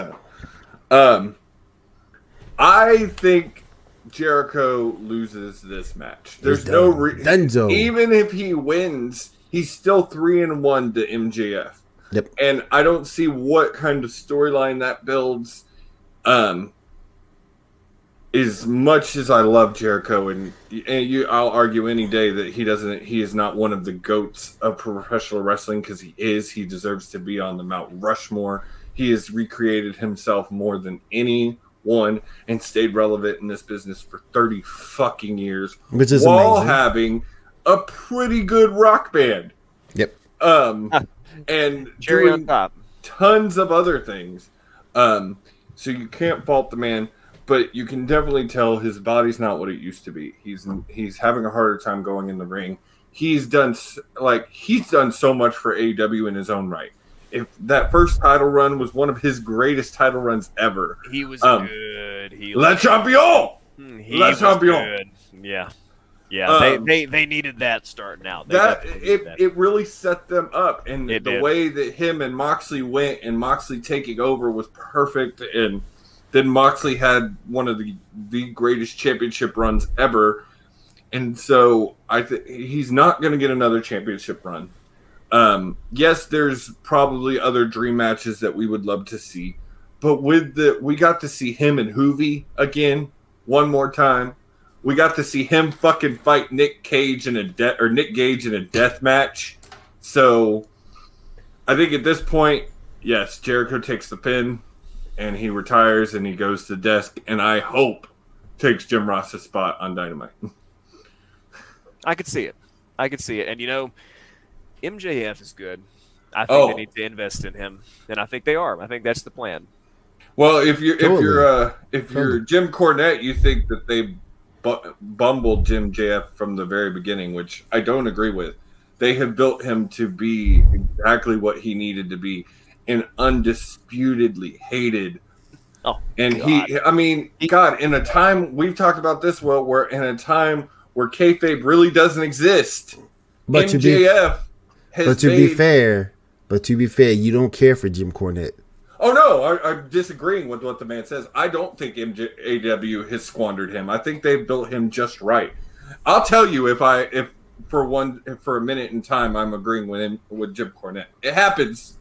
I think Jericho loses this match. There's no reason. Even if he wins, he's still 3-1 to MJF. Yep. And I don't see what kind of storyline that builds. As much as I love Jericho, I'll argue any day that he is not one of the GOATs of professional wrestling, because he is. He deserves to be on the Mount Rushmore. He has recreated himself more than anyone and stayed relevant in this business for 30 fucking years, which is while amazing. Having a pretty good rock band. Yep. And Cherry doing on top. tons of other things. So you can't fault the man, but you can definitely tell his body's not what it used to be. He's having a harder time going in the ring. He's done so much for AEW in his own right. If that first title run was one of his greatest title runs ever, he was good. Le Champion. Le Champion. Yeah. Yeah, they needed that starting out. It really set them up, and the way that him and Moxley went, and Moxley taking over was perfect. And then Moxley had one of the greatest championship runs ever, and so he's not going to get another championship run. Yes, there's probably other dream matches that we would love to see, but we got to see him and Hoovy again one more time. We got to see him fucking fight Nick Gage in a death match. So I think at this point, yes, Jericho takes the pin and he retires and he goes to the desk, and I hope takes Jim Ross's spot on Dynamite. I could see it. And MJF is good. I think they need to invest in him, and I think they are. I think that's the plan. Well, if you're Jim Cornette, you think that they bumbled Jim JF from the very beginning, which I don't agree with. They have built him to be exactly what he needed to be, and undisputedly hated. In a time, we've talked about this, where in a time where kayfabe really doesn't exist, but MJF to be fair, you don't care for Jim Cornette. Oh no, I'm disagreeing with what the man says. I don't think AEW has squandered him. I think they've built him just right. I'll tell you if for a minute in time I'm agreeing with Jim Cornette. It happens.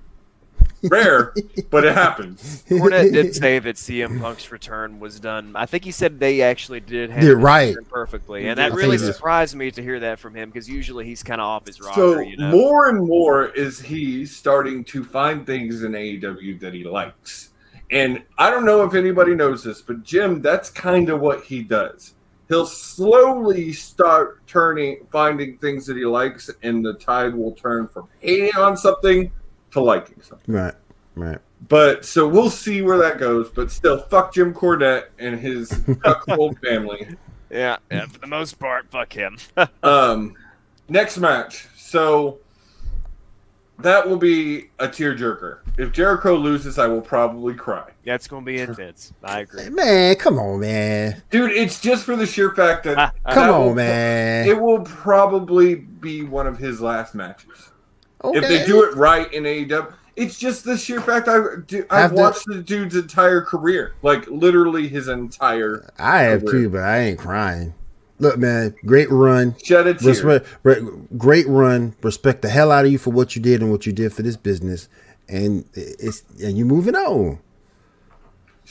Rare, but it happens. Cornette did say that CM Punk's return was done. I think he said they actually did have right perfectly, and that really surprised me to hear that from him, because usually he's kind of off his rocker. So more and more is he starting to find things in AEW that he likes, and I don't know if anybody knows this, but Jim, that's kind of what he does. He'll slowly start finding things that he likes, and the tide will turn from hating on something to liking something. Right. But so we'll see where that goes. But still, fuck Jim Cornette and his cuckold family. Yeah, for the most part, fuck him. Next match. So that will be a tearjerker. If Jericho loses, I will probably cry. That's going to be intense. I agree. Man, come on, man. Dude, it's just for the sheer fact that... man. It will probably be one of his last matches. Okay. If they do it right in AEW, it's just the sheer fact I've watched the dude's entire career, like literally his entire. I have career. too, but I ain't crying. Look, man, great run. Shed a tear. Great run. Respect the hell out of you for what you did and what you did for this business, and you moving on.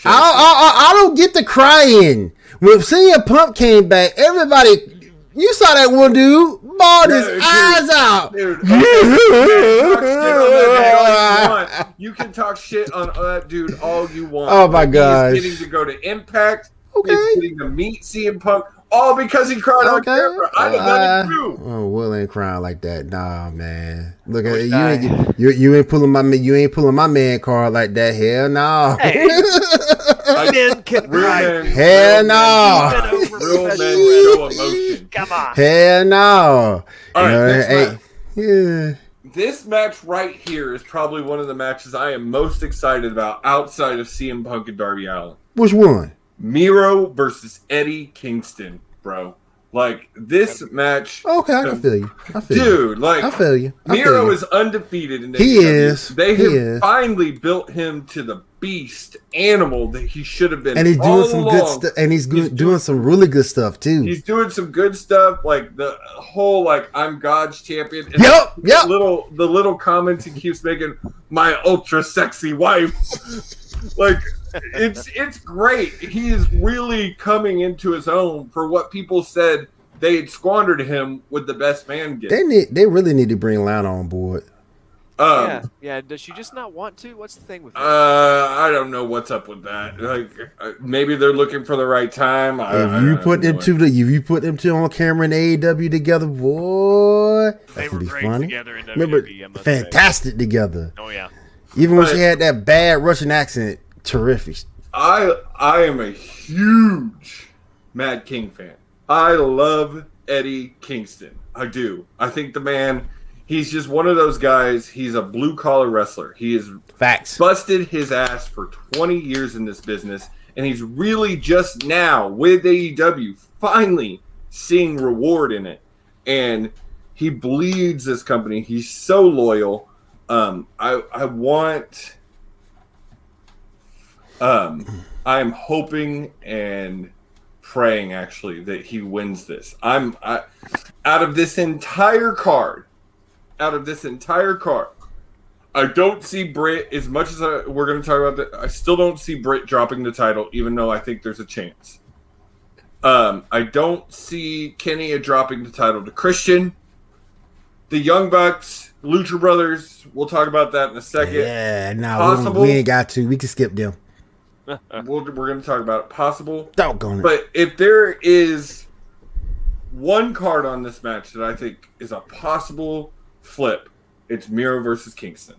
I don't get the crying when CM Punk came back. Everybody. You saw that one dude balled his eyes out. Dude, you can talk shit on that dude all you want. Oh my gosh. He's getting to go to Impact. Okay. He's getting to meet CM Punk. All because he cried on camera. I didn't let him do. Oh, Will ain't crying like that. Nah, man. Look at you ain't pulling my man card like that. Hell no. Hey. Men can cry. Hell no. Real men show emotion. Come on. Hell no. All right, yeah. This match right here is probably one of the matches I am most excited about outside of CM Punk and Darby Allin. Which one? Miro versus Eddie Kingston, bro. Like, this match... Okay, I can feel you. I feel dude, like... I feel you. Miro is undefeated in the He is. They have finally built him to the beast animal that he should have been. And he's doing some along. good stuff. And he's doing some really good stuff, too. He's doing some good stuff, like the whole, like, I'm God's champion. And Yep. The little comments he keeps making, my ultra sexy wife. Like... It's great. He is really coming into his own for what people said they had squandered him with the best man gift. They really need to bring Lana on board. Yeah. Does she just not want to? What's the thing with that? I don't know what's up with that. Like, maybe they're looking for the right time. If you put them two on camera in AEW together, boy, They were great funny. together in WWE. Remember, fantastic together. Oh yeah. Even when she had that bad Russian accent. Terrific. I am a huge Mad King fan. I love Eddie Kingston. I do. I think the man, he's just one of those guys. He's a blue collar wrestler. He has busted his ass for 20 years in this business, and he's really just now with AEW finally seeing reward in it. And he bleeds this company. He's so loyal. I am hoping and praying actually that he wins this. Out of this entire card, I don't see Britt as much as we're going to talk about that. I still don't see Britt dropping the title, even though I think there's a chance. I don't see Kenny dropping the title to Christian. The Young Bucks, Lucha Brothers, we'll talk about that in a second. Yeah, no, we ain't got to. We can skip them. We're going to talk about it. Possible. Doggone it. But if there is one card on this match that I think is a possible flip, it's Miro versus Kingston.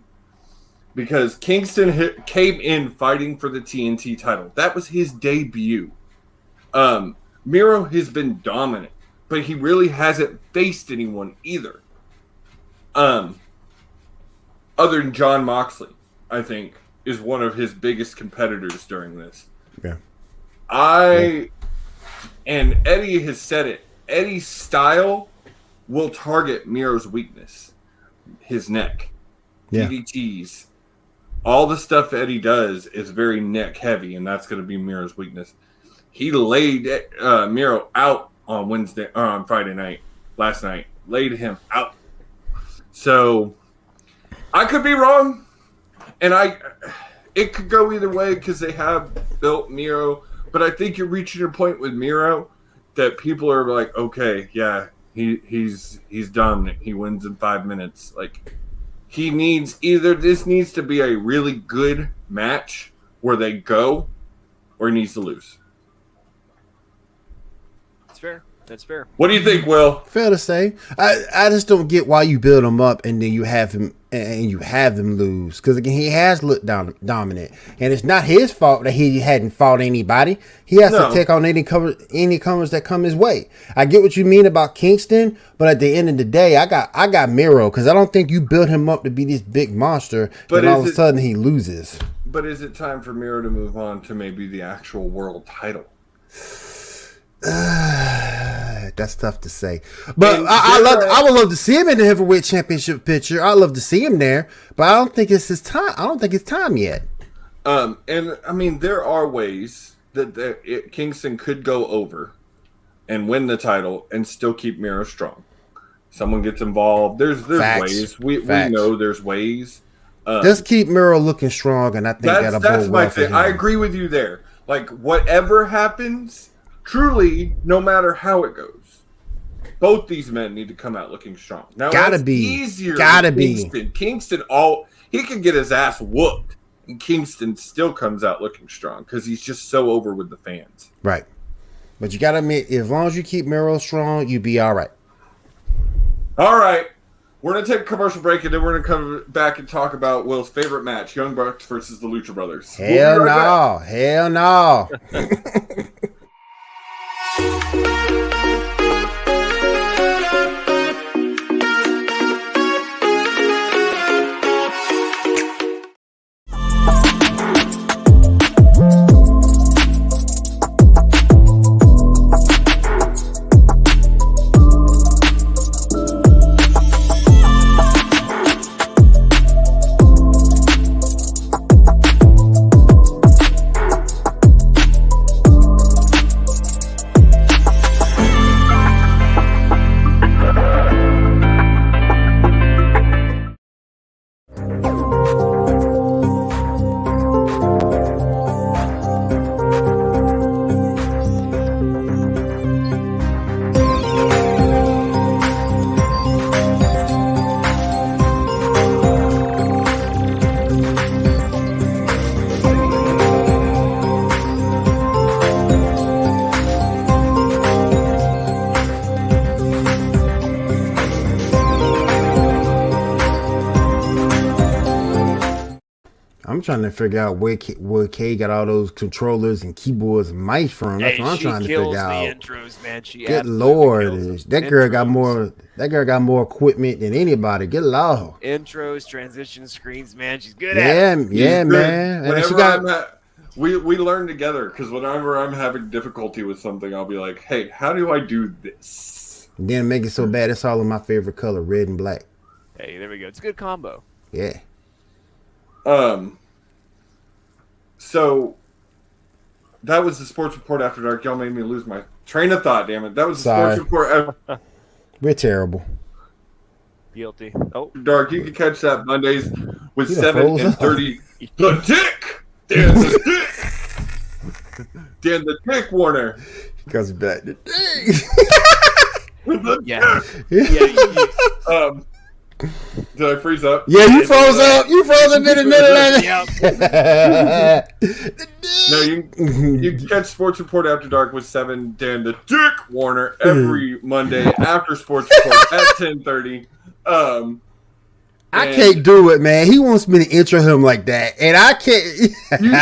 Because Kingston came in fighting for the TNT title. That was his debut. Miro has been dominant, but he really hasn't faced anyone either. Other than Jon Moxley, I think, is one of his biggest competitors during this. Yeah. And Eddie has said it. Eddie's style will target Miro's weakness. His neck. Yeah. DDTs. All the stuff Eddie does is very neck heavy, and that's going to be Miro's weakness. He laid Miro out on Friday night, last night. Laid him out. So, I could be wrong. And it could go either way because they have built Miro. But I think you're reaching a point with Miro that people are like, okay, yeah, he's dominant. He wins in 5 minutes. Like, he needs this needs to be a really good match where they go, or he needs to lose. That's fair. What do you think, Will? Fair to say. I just don't get why you build him up and then you have him lose. Because again, he has looked dominant, and it's not his fault that he hadn't fought anybody. He has to take on any comers that come his way. I get what you mean about Kingston, but at the end of the day, I got Miro because I don't think you built him up to be this big monster. But all of a sudden he loses. But is it time for Miro to move on to maybe the actual world title? That's tough to say, but I would love to see him in the heavyweight championship picture. I'd love to see him there, but I don't think it's his time. I don't think it's time yet. And I mean, there are ways that Kingston could go over and win the title and still keep Miro strong. Someone gets involved. There's ways. We know there's ways. Just keep Miro looking strong, and I think that's my thing. I agree with you there. Like, whatever happens. Truly, no matter how it goes, both these men need to come out looking strong. Now, Gotta that's be. easier. Gotta with be. Kingston, he could get his ass whooped, and Kingston still comes out looking strong because he's just so over with the fans. Right. But you got to admit, as long as you keep Miro strong, you be all right. All right. We're going to take a commercial break, and then we're going to come back and talk about Will's favorite match, Young Bucks versus the Lucha Brothers. Hell no. Hell no. I'm trying to figure out where Kay got all those controllers and keyboards and mice from. That's what I'm trying to figure out. She kills the intros, man. She Good Lord, that girl got more. That girl got more equipment than anybody. Good Lord. Intros, transition screens, man. She's good at it. Yeah, man. And she got. We learn together because whenever I'm having difficulty with something, I'll be like, "Hey, how do I do this?" Then make it so bad. It's all in my favorite color, red and black. Hey, there we go. It's a good combo. Yeah. So that was the sports report after dark. Y'all made me lose my train of thought. Damn it! That was the sports report after We're terrible. Guilty. Oh, dark. You can catch that Mondays with 7 and 30. The Dick. Dan the Dick Warner. He comes back. yeah. Did I freeze up? Yeah, you froze up. You froze up in the middle of it. No, you can catch Sports Report After Dark with 7 Dan the Dick Warner every Monday after Sports Report at 10:30. I can't do it, man. He wants me to intro him like that, and I can't. You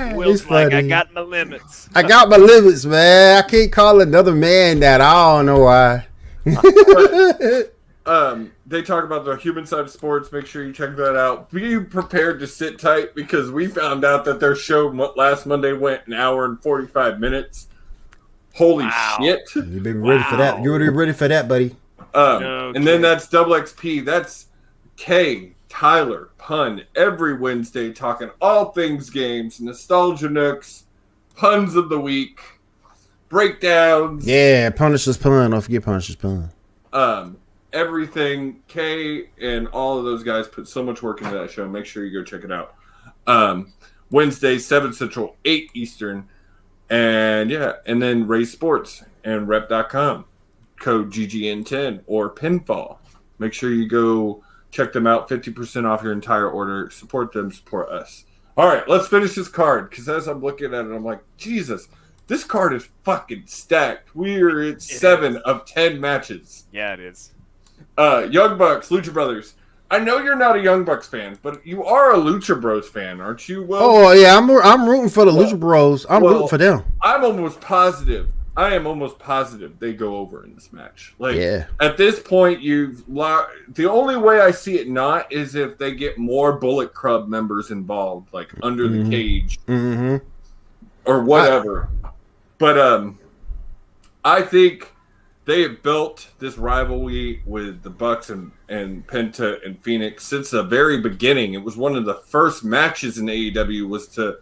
should. Will's like, I got my limits. I got my limits, man. I can't call another man that. I don't know why. They talk about the human side of sports. Make sure you check that out. Be prepared to sit tight because we found out that their show last Monday went an hour and 45 minutes. Holy shit. You've been ready for that. You're ready for that, buddy. And then that's Double XP. That's Kay, Tyler, Pun every Wednesday talking all things games, nostalgia nooks, puns of the week, breakdowns. Yeah, Punisher's Pun. Don't forget Punisher's Pun. Everything. Kay and all of those guys put so much work into that show. Make sure you go check it out. Wednesday, 7 Central, 8 Eastern. And then Ray Sports and Rep.com. Code GGN10 or PinFall. Make sure you go check them out. 50% off your entire order. Support them, support us. All right, let's finish this card because as I'm looking at it, I'm like, Jesus, this card is fucking stacked. We're at 7 of 10 matches. Yeah, it is. Young Bucks, Lucha Brothers. I know you're not a Young Bucks fan, but you are a Lucha Bros fan, aren't you, Will? Oh, yeah, I'm rooting for the Lucha Bros. I'm rooting for them. I am almost positive they go over in this match. Like, at this point, the only way I see it not is if they get more Bullet Club members involved, like under the cage or whatever. But I think they have built this rivalry with the Bucks and Penta and Phoenix since the very beginning. It was one of the first matches in AEW was to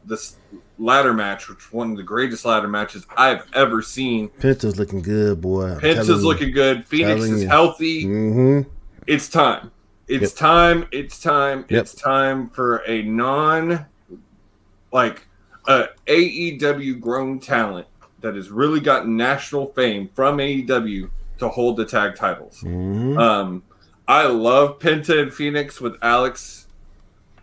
this ladder match, which was one of the greatest ladder matches I've ever seen. Penta's looking good, boy. Penta's looking good. Phoenix is healthy. It's time. It's time. It's time. It's time for a AEW grown talent that has really gotten national fame from AEW to hold the tag titles. Mhm. I love Penta and Phoenix with Alex.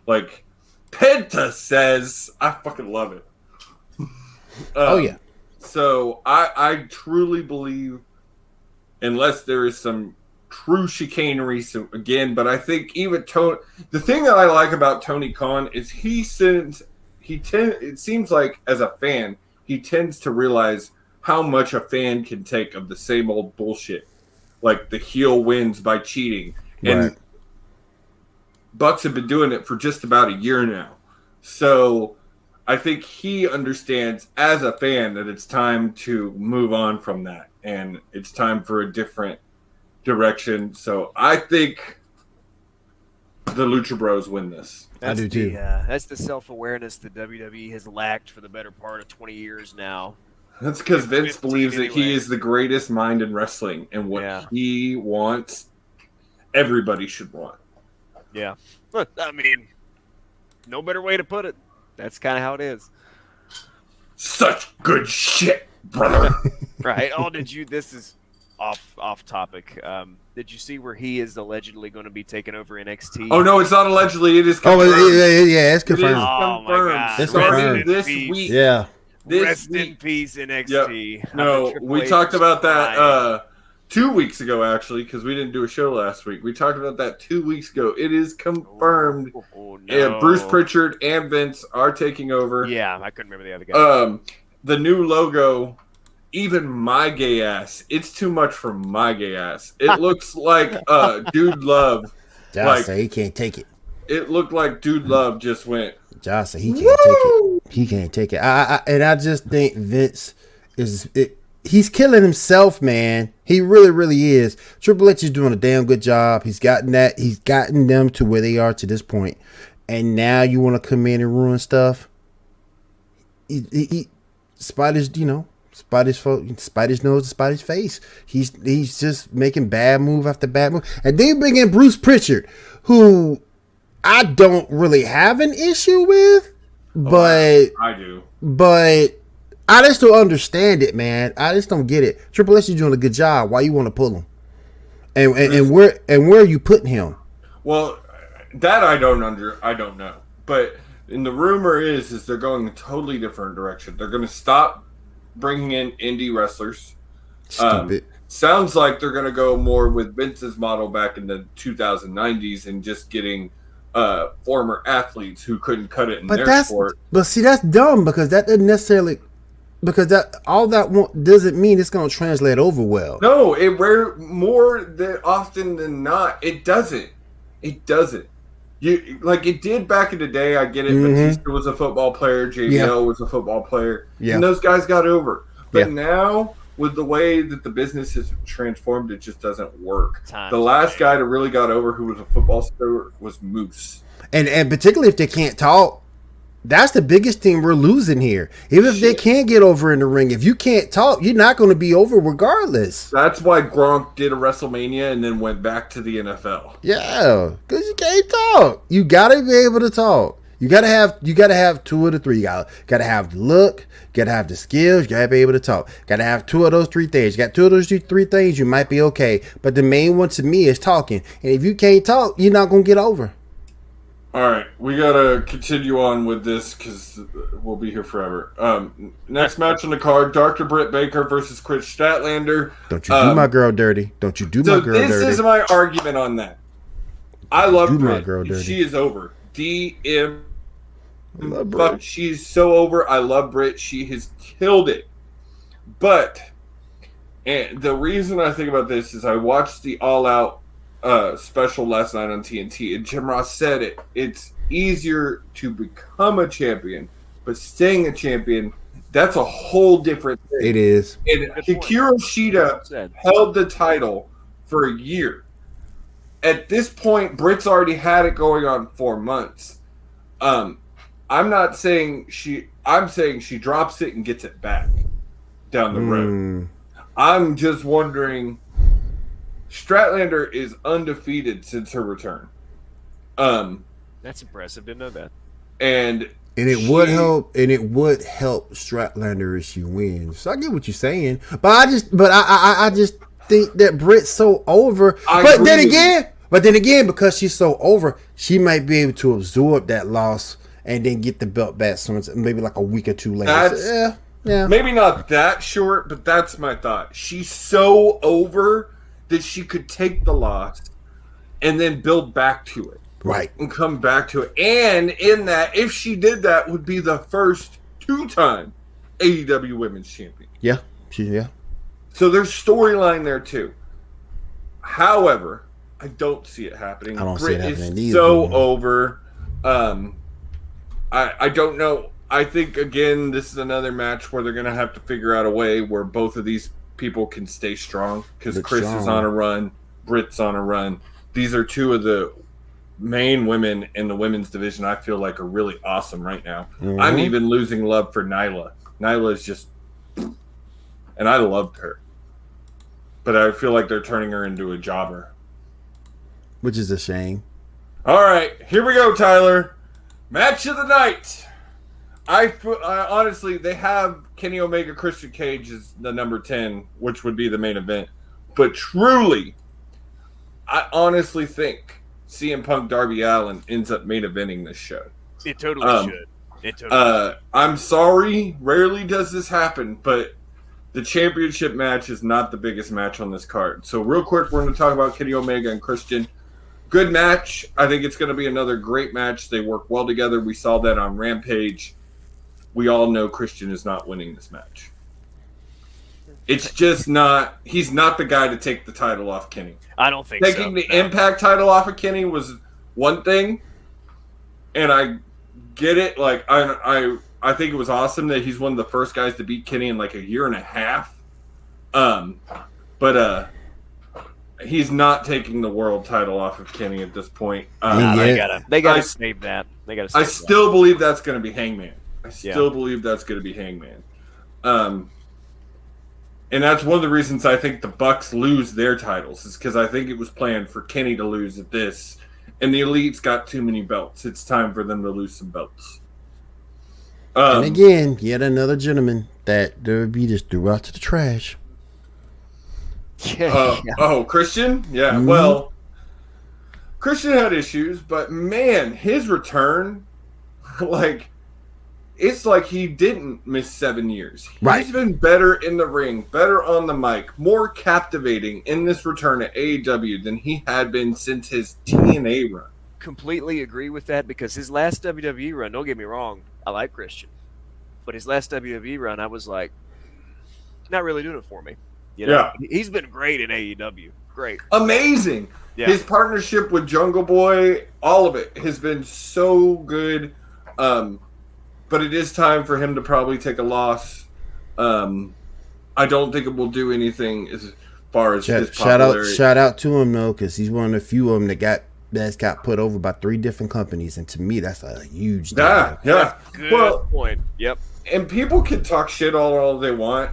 Like, Penta says, I fucking love it. Oh, yeah. So I truly believe, unless there is some true chicanery, so again, but I think even Tony, the thing that I like about Tony Khan is it seems like as a fan, he tends to realize how much a fan can take of the same old bullshit. Like the heel wins by cheating. And Right. Bucks have been doing it for just about a year now. So I think he understands as a fan that it's time to move on from that. And it's time for a different direction. So I think the Lucha Bros win this. I do too. That's the self-awareness that WWE has lacked for the better part of 20 years now. That's because Vince 15 believes that he anyway. is the greatest mind in wrestling, and what he wants, everybody should want. Yeah. I mean, no better way to put it. That's kind of how it is. Such good shit, brother. Right. Oh, this is off topic. Did you see where he is allegedly going to be taking over NXT? Oh, no, it's not allegedly. It is Oh, confirmed. yeah, it's confirmed. Oh, my God. It's Starting confirmed. this Peace. week. Yeah. This Rest in week. peace, NXT. Yep. No, we talked about that 2 weeks ago, actually, because we didn't do a show last week. We talked about that 2 weeks ago. It is confirmed. Oh, no. Bruce Pritchard and Vince are taking over. Yeah, I couldn't remember the other guy. The new logo, even my gay ass, it's too much for my gay ass. It looks like Dude Love. Josh Like- said he can't take it. It looked like Dude Love just went. Josh said he can't take it. He can't take it. I just think Vince he's killing himself, man. He really, really is. Triple H is doing a damn good job. He's gotten them to where they are to this point. And now you want to come in and ruin stuff. Spiders nose to Spidey's face. He's just making bad move after bad move. And then you bring in Bruce Pritchard, who I don't really have an issue with, but I do. But I just don't understand it, man. I just don't get it. Triple H is doing a good job. Why you want to pull him? And where are you putting him? Well, that I don't know. But the rumor is they're going a totally different direction. They're going to stop bringing in indie wrestlers. Stupid. Sounds like they're going to go more with Vince's model back in the 2090s and just getting former athletes who couldn't cut it in their sport. But see, that's dumb because that doesn't necessarily doesn't mean it's going to translate over well. No, more than often than not, it doesn't. It doesn't. You like it did back in the day. I get it. Mm-hmm. Batista was a football player. JBL was a football player. Yeah. And those guys got over. But Yeah. now, with the way that the business has transformed, it just doesn't work. Time's The last right. guy that really got over who was a football star was Moose. And particularly if they can't talk, that's the biggest thing we're losing here. Even if they can't get over in the ring, if you can't talk, you're not going to be over regardless. That's why Gronk did a WrestleMania and then went back to the NFL. Yeah, because you can't talk. You got to be able to talk. You gotta have two of the three. You gotta have the look, gotta have the skills, you gotta be able to talk. Gotta have two of those three things. You got two of those three things, you might be okay. But the main one to me is talking. And if you can't talk, you're not gonna get over. All right, we gotta continue on with this because we'll be here forever. Next match on the card: Dr. Britt Baker versus Chris Statlander. Don't you do my girl dirty? Don't you do my girl dirty? This is my argument on that. I love Do my Britt. girl dirty. She is over. DM. I love Britt. Fuck, she's so over. I love Britt. She has killed it. But and the reason I think about this is I watched the All Out special last night on TNT, and Jim Ross said it. It's easier to become a champion, but staying a champion, that's a whole different thing. It is. And Hikaru Shida held the title for a year. At this point, Britt's already had it going on 4 months. I'm saying she drops it and gets it back down the road. I'm just wondering. Statlander is undefeated since her return. That's impressive. Didn't know that. And And it would help, Stratlander if she wins. So I get what you're saying, but I just think that Britt's so over. But then again, because she's so over, she might be able to absorb that loss and then get the belt back. So maybe like a week or two later. Yeah. Maybe not that short, but that's my thought. She's so over that she could take the loss and then build back to it. Right. And come back to it. And in that, if she did that, would be the first 2-time AEW Women's Champion. Yeah. So there's storyline there too. However, I don't see it happening. I don't see it happening either. So over. I don't know. I think, again, this is another match where they're going to have to figure out a way where both of these people can stay strong. Because Chris is on a run. Britt's on a run. These are two of the main women in the women's division I feel like are really awesome right now. Mm-hmm. I'm even losing love for Nyla. Nyla is just... And I loved her. But I feel like they're turning her into a jobber. Which is a shame. All right, here we go, Tyler. Match of the night. I honestly, they have Kenny Omega, Christian Cage as the number 10, which would be the main event. But truly, I honestly think CM Punk Darby Allin ends up main eventing this show. It totally should. It totally should. I'm sorry, rarely does this happen, but the championship match is not the biggest match on this card. So real quick, we're going to talk about Kenny Omega and Christian. Good match. I think it's going to be another great match. They work well together. We saw that on Rampage. We all know Christian is not winning this match. It's just not... He's not the guy to take the title off Kenny. I don't think so. Taking the Impact title off of Kenny was one thing, and I get it. Like, I think it was awesome that he's one of the first guys to beat Kenny in like a year and a half. But he's not taking the world title off of Kenny at this point. They gotta save that. I still believe that's going to be Hangman. And that's one of the reasons I think the Bucks lose their titles, is because I think it was planned for Kenny to lose at this, and the Elite's got too many belts. It's time for them to lose some belts. And again, yet another gentleman that WWE just threw out to the trash. Oh, Christian? Yeah, well, Christian had issues, but man, his return, it's like he didn't miss 7 years. Right. He's been better in the ring, better on the mic, more captivating in this return at AEW than he had been since his TNA run. Completely agree with that, because his last WWE run, don't get me wrong, I like Christian, but his last WWE run, I was like, not really doing it for me. You know? Yeah. He's been great in AEW. Great. Amazing. Yeah. His partnership with Jungle Boy, all of it has been so good. But it is time for him to probably take a loss. I don't think it will do anything as far as his popularity. Shout out to him though, because he's one of the few of them that's got put over by 3 different companies, and to me, that's a huge deal. Yeah. Good point. Yep. And people can talk shit all they want.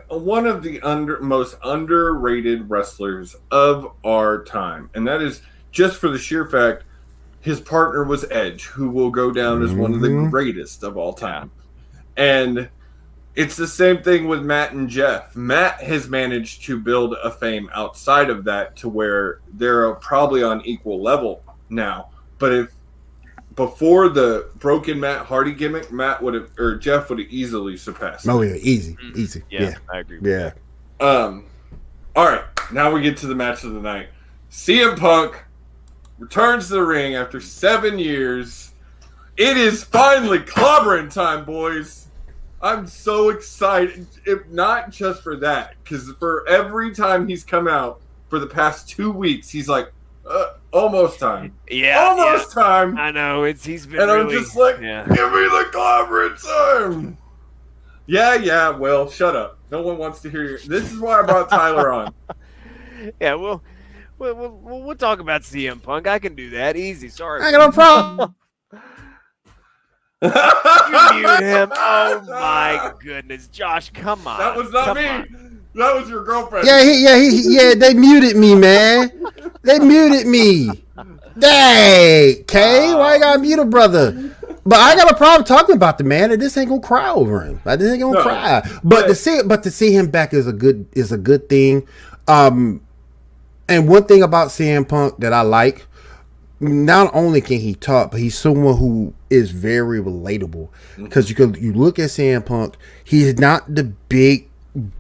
One of the most underrated wrestlers of our time, and that is just for the sheer fact his partner was Edge, who will go down as one of the greatest of all time. And it's the same thing with Matt and Jeff. Matt has managed to build a fame outside of that to where they're probably on equal level now. But if before the broken Matt Hardy gimmick, Jeff would have easily surpassed him. Oh yeah, easy. Yeah, I agree with that. All right, now we get to the match of the night. CM Punk returns to the ring after 7 years. It is finally clobbering time, boys. I'm so excited. If not just for that, because for every time he's come out for the past 2 weeks, he's like, almost time. Yeah. Almost time. I know. He's been and really... I'm just like, give me the clobbering time. Yeah, Will, shut up. No one wants to hear you. This is why I brought Tyler on. Yeah, we'll talk about CM Punk. I can do that. Easy. Sorry. I got no problem. You mute him. Oh, my goodness. Josh, come on. That was not me. That was your girlfriend. Yeah, they muted me, man. They muted me. Dang, Kay, why you gotta mute a brother? But I got a problem talking about the man, and this ain't gonna cry over him. Like, this ain't gonna cry. But to see him back is a good thing. And one thing about CM Punk that I like, not only can he talk, but he's someone who is very relatable. Because you look at CM Punk, he's not the big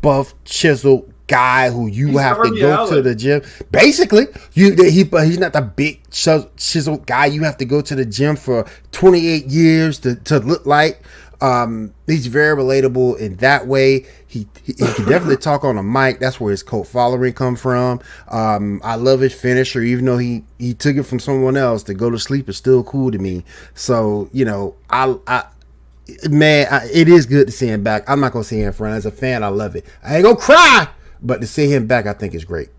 buff chiseled guy who he's have to go to the gym. Basically, he's not the big chiseled guy you have to go to the gym for 28 years to look like. He's very relatable in that way. He can definitely talk on a mic. That's where his cult following come from. I love his finisher, even though he took it from someone else. To go to sleep is still cool to me. So it is good to see him back. I'm not gonna see him in front. As a fan, I love it. I ain't gonna cry. But to see him back, I think is great.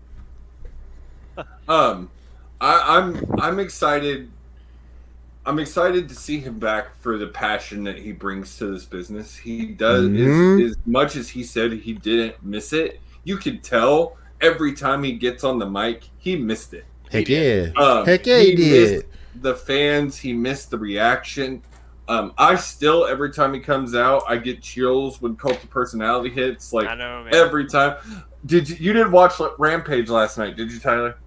I'm excited. I'm excited to see him back for the passion that he brings to this business. He does as much as he said he didn't miss it. You could tell every time he gets on the mic, he missed it. Heck yeah, he did. The fans, he missed the reaction. I still, every time he comes out, I get chills when Cult of Personality hits. Like, I know, man. Every time. You didn't watch Rampage last night, did you, Tyler?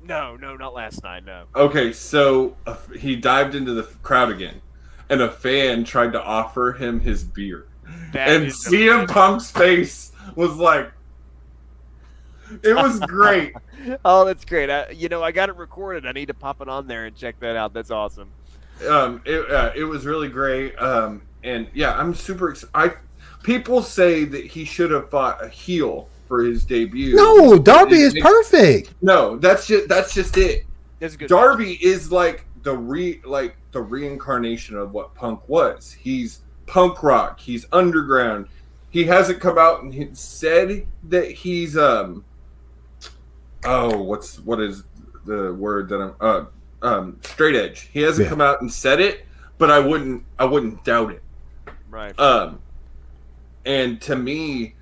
No, not last night, no. Okay, so he dived into the crowd again, and a fan tried to offer him his beer. And CM Punk's face was like, it was great. Oh, that's great. I got it recorded. I need to pop it on there and check that out. That's awesome. It was really great. And yeah, I'm super excited. People say that he should have fought a heel for his debut. No, Darby is perfect. No, that's just it. That's good. Darby is like the reincarnation of what Punk was. He's punk rock. He's underground. He hasn't come out and said that he's what is the word that I'm straight edge. He hasn't come out and said it, but I wouldn't doubt it. Right. And to me,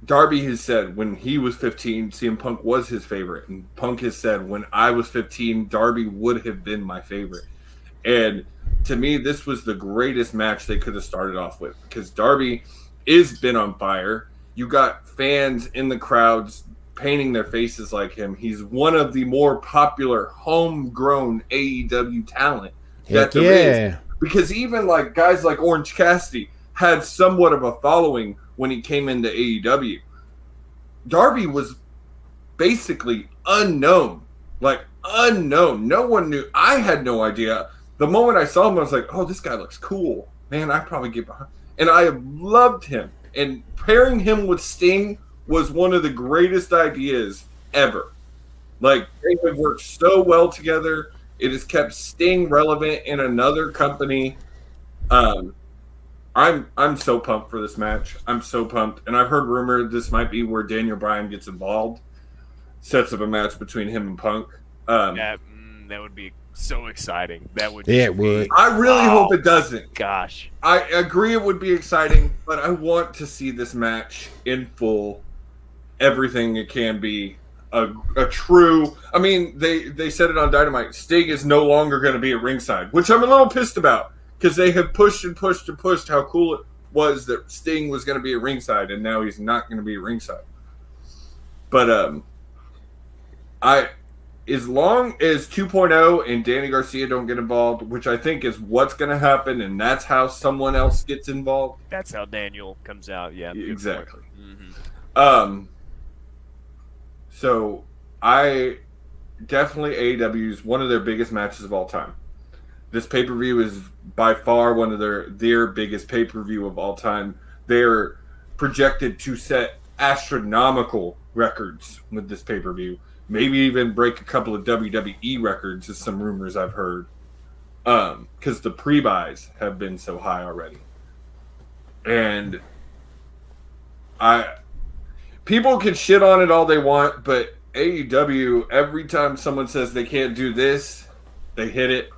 Darby has said when he was 15, CM Punk was his favorite. And Punk has said when I was 15, Darby would have been my favorite. And to me, this was the greatest match they could have started off with because Darby is been on fire. You got fans in the crowds painting their faces like him. He's one of the more popular homegrown AEW talent that there is. Because even like guys like Orange Cassidy had somewhat of a following when he came into AEW. Darby was basically unknown. Like, unknown. No one knew. I had no idea. The moment I saw him, I was like, oh, this guy looks cool. Man, I'd probably get behind. And I loved him. And pairing him with Sting was one of the greatest ideas ever. Like, they have worked so well together. It has kept Sting relevant in another company. I'm so pumped for this match. I'm so pumped. And I've heard rumor this might be where Daniel Bryan gets involved. Sets up a match between him and Punk. That would be so exciting. That would. Yeah, it would. I really hope it doesn't. Gosh. I agree it would be exciting, but I want to see this match in full. Everything it can be. A true... I mean, they said it on Dynamite. Sting is no longer going to be at ringside, which I'm a little pissed about. Because they have pushed and pushed and pushed how cool it was that Sting was going to be at ringside, and now he's not going to be at ringside. But as long as 2.0 and Danny Garcia don't get involved, which I think is what's going to happen, and that's how someone else gets involved. That's how Daniel comes out, yeah. Exactly. Mm-hmm. So I definitely AEW's one of their biggest matches of all time. This pay-per-view is by far one of their biggest pay-per-view of all time. They're projected to set astronomical records with this pay-per-view. Maybe even break a couple of WWE records, is some rumors I've heard. Because the pre-buys have been so high already. And people can shit on it all they want, but AEW, every time someone says they can't do this, they hit it.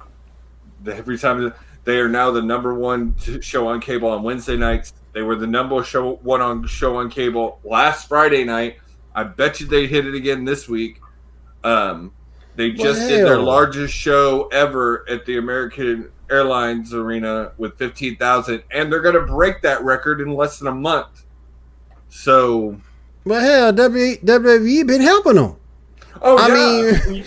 Every time they are now the number one show on cable on Wednesday nights. They were the number one show on cable last Friday night. I bet you they hit it again this week. They just did their largest show ever at the American Airlines Arena with 15,000, and they're going to break that record in less than a month. So, well, hell, WWE been helping them. Oh, I mean,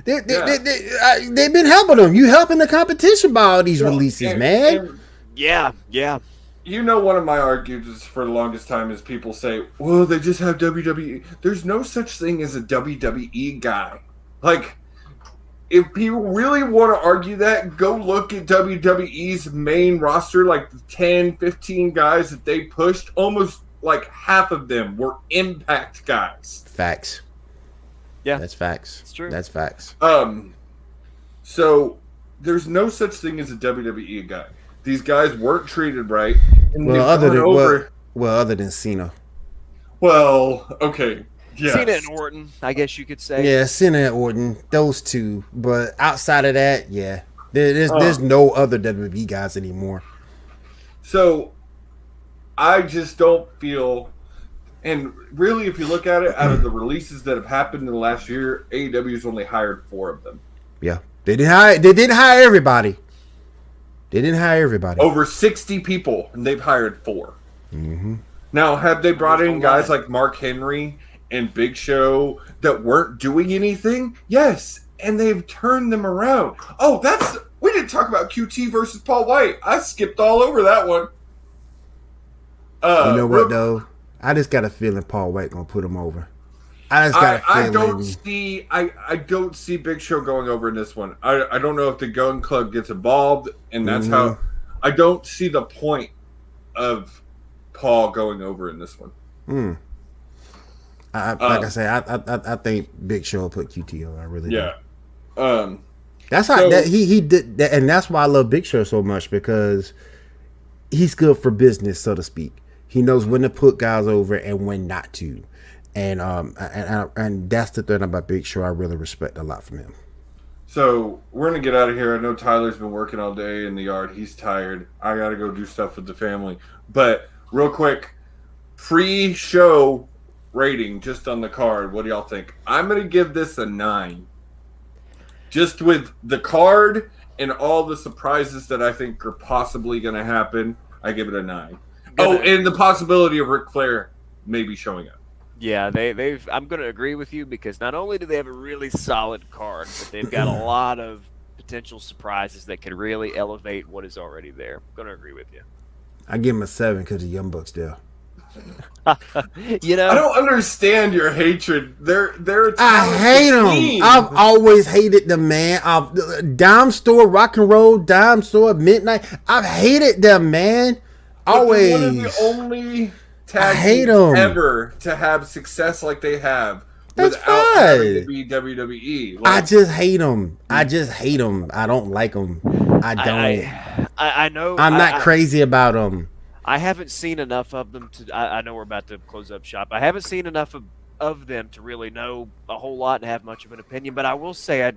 they've been helping them. You helping the competition by all these releases, man. Yeah. You know, one of my arguments for the longest time is people say, well, they just have WWE. There's no such thing as a WWE guy. Like, if people really want to argue that, go look at WWE's main roster, like the 10, 15 guys that they pushed. Almost like half of them were Impact guys. Facts. Yeah. That's facts. It's true. That's facts. So there's no such thing as a WWE guy. These guys weren't treated right. And other than Cena. Well, okay. Yes. Cena and Orton, I guess you could say. Yeah, Cena and Orton, those two. But outside of that, yeah, there's no other WWE guys anymore. So I just don't feel, and really, if you look at it, out of the releases that have happened in the last year, AEW's only hired 4 of them. Yeah, they didn't hire everybody. They didn't hire everybody. Over 60 people, and they've hired 4. Mm-hmm. Now, have they brought in guys like Mark Henry and Big Show that weren't doing anything? Yes, and they've turned them around. Oh, we didn't talk about QT versus Paul White. I skipped all over that one. You know what, though? I just got a feeling Paul White gonna put him over. I just got a feeling. I don't see Big Show going over in this one. I don't know if the Gun Club gets involved, and that's how. I don't see the point of Paul going over in this one. Like I say, I think Big Show will put QT over. I really do. Yeah. That's how he did that, and that's why I love Big Show so much, because he's good for business, so to speak. He knows when to put guys over and when not to, and that's the thing about Big Show I really respect a lot from him. So we're gonna get out of here. I know Tyler's been working all day in the yard. He's tired. I gotta go do stuff with the family. But real quick, pre-show rating just on the card. What do y'all think? I'm gonna give this a 9. Just with the card and all the surprises that I think are possibly gonna happen, I give it a 9. And the possibility of Ric Flair maybe showing up. Yeah, I'm going to agree with you, because not only do they have a really solid card, but they've got a lot of potential surprises that could really elevate what is already there. I'm going to agree with you. I give them a 7 because the Young Bucks there. You know, I don't understand your hatred. They're I hate them. I've always hated them, man. Dime Store, Rock and Roll, Dime Store, Midnight. I've hated them, man. Always. One of the only tag teams ever to have success like they have. That's without fine. having to be WWE. I just hate them. I don't like them. I don't. I know. I'm not crazy about them. I haven't seen enough of them to. I know we're about to close up shop. I haven't seen enough of them to really know a whole lot and have much of an opinion. But I will say,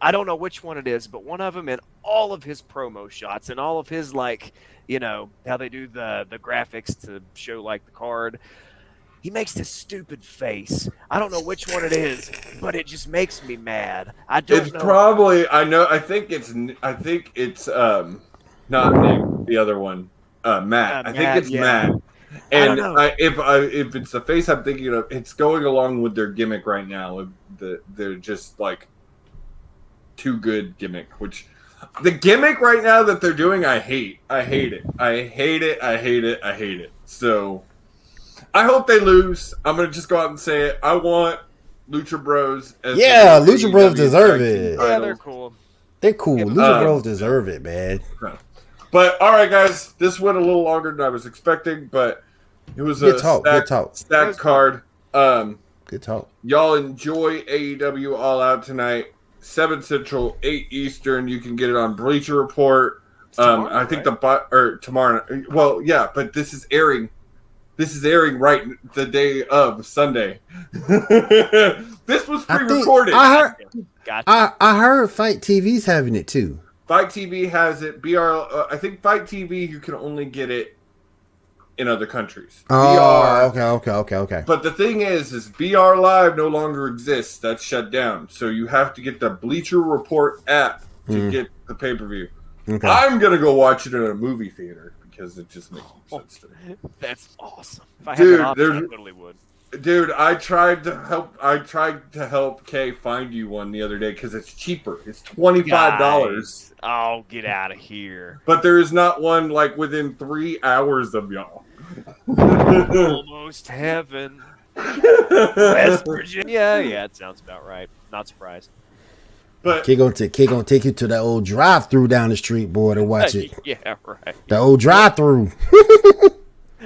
I don't know which one it is, but one of them in all of his promo shots and all of his, like, you know, how they do the graphics to show like the card. He makes this stupid face. I don't know which one it is, but it just makes me mad. I don't know. It's probably. I know. I think it's not Nick. The other one. Matt. I think it's Matt. And if it's the face I'm thinking of, it's going along with their gimmick right now. They're just like too good gimmick. Which the gimmick right now that they're doing, I hate. I hate it. So I hope they lose. I'm gonna just go out and say it. I want Lucha Bros. Lucha Bros deserve it. Yeah, they're cool. They're cool. Lucha Bros deserve it, man. But all right, guys, this went a little longer than I was expecting, but it was a stacked card. Good talk. Y'all enjoy AEW All Out tonight, 7 Central, 8 Eastern. You can get it on Bleacher Report. Tomorrow, I think tomorrow. Well, yeah, but this is airing. This is airing right the day of Sunday. This was pre-recorded. I heard Fight TV's having it too. Fight TV has it. I think Fight TV, you can only get it in other countries. Oh, BR, okay. But the thing is BR Live no longer exists. That's shut down. So you have to get the Bleacher Report app to get the pay-per-view. Okay. I'm going to go watch it in a movie theater because it just makes more sense to me. That's awesome. If I had Dude, an option, I totally would. Dude, I tried to help Kay find you one the other day because it's cheaper. It's $25. Guys. Oh, get out of here. But there is not one like within 3 hours of y'all. Almost heaven. West Virginia. Yeah, it sounds about right. Not surprised. But Kid gonna take you to that old drive-through down the street, boy, to watch it. Yeah, right. The old drive-through.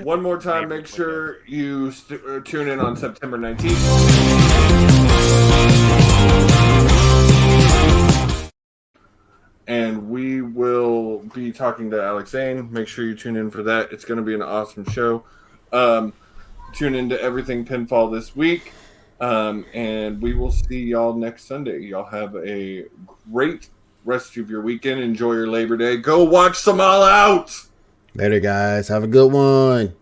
one more time, make sure you tune in on September 19th. And we will be talking to Alex Zane. Make sure you tune in for that. It's going to be an awesome show. Tune into Everything Pinfall this week. And we will see y'all next Sunday. Y'all have a great rest of your weekend. Enjoy your Labor Day. Go watch some All Out. Later, guys. Have a good one.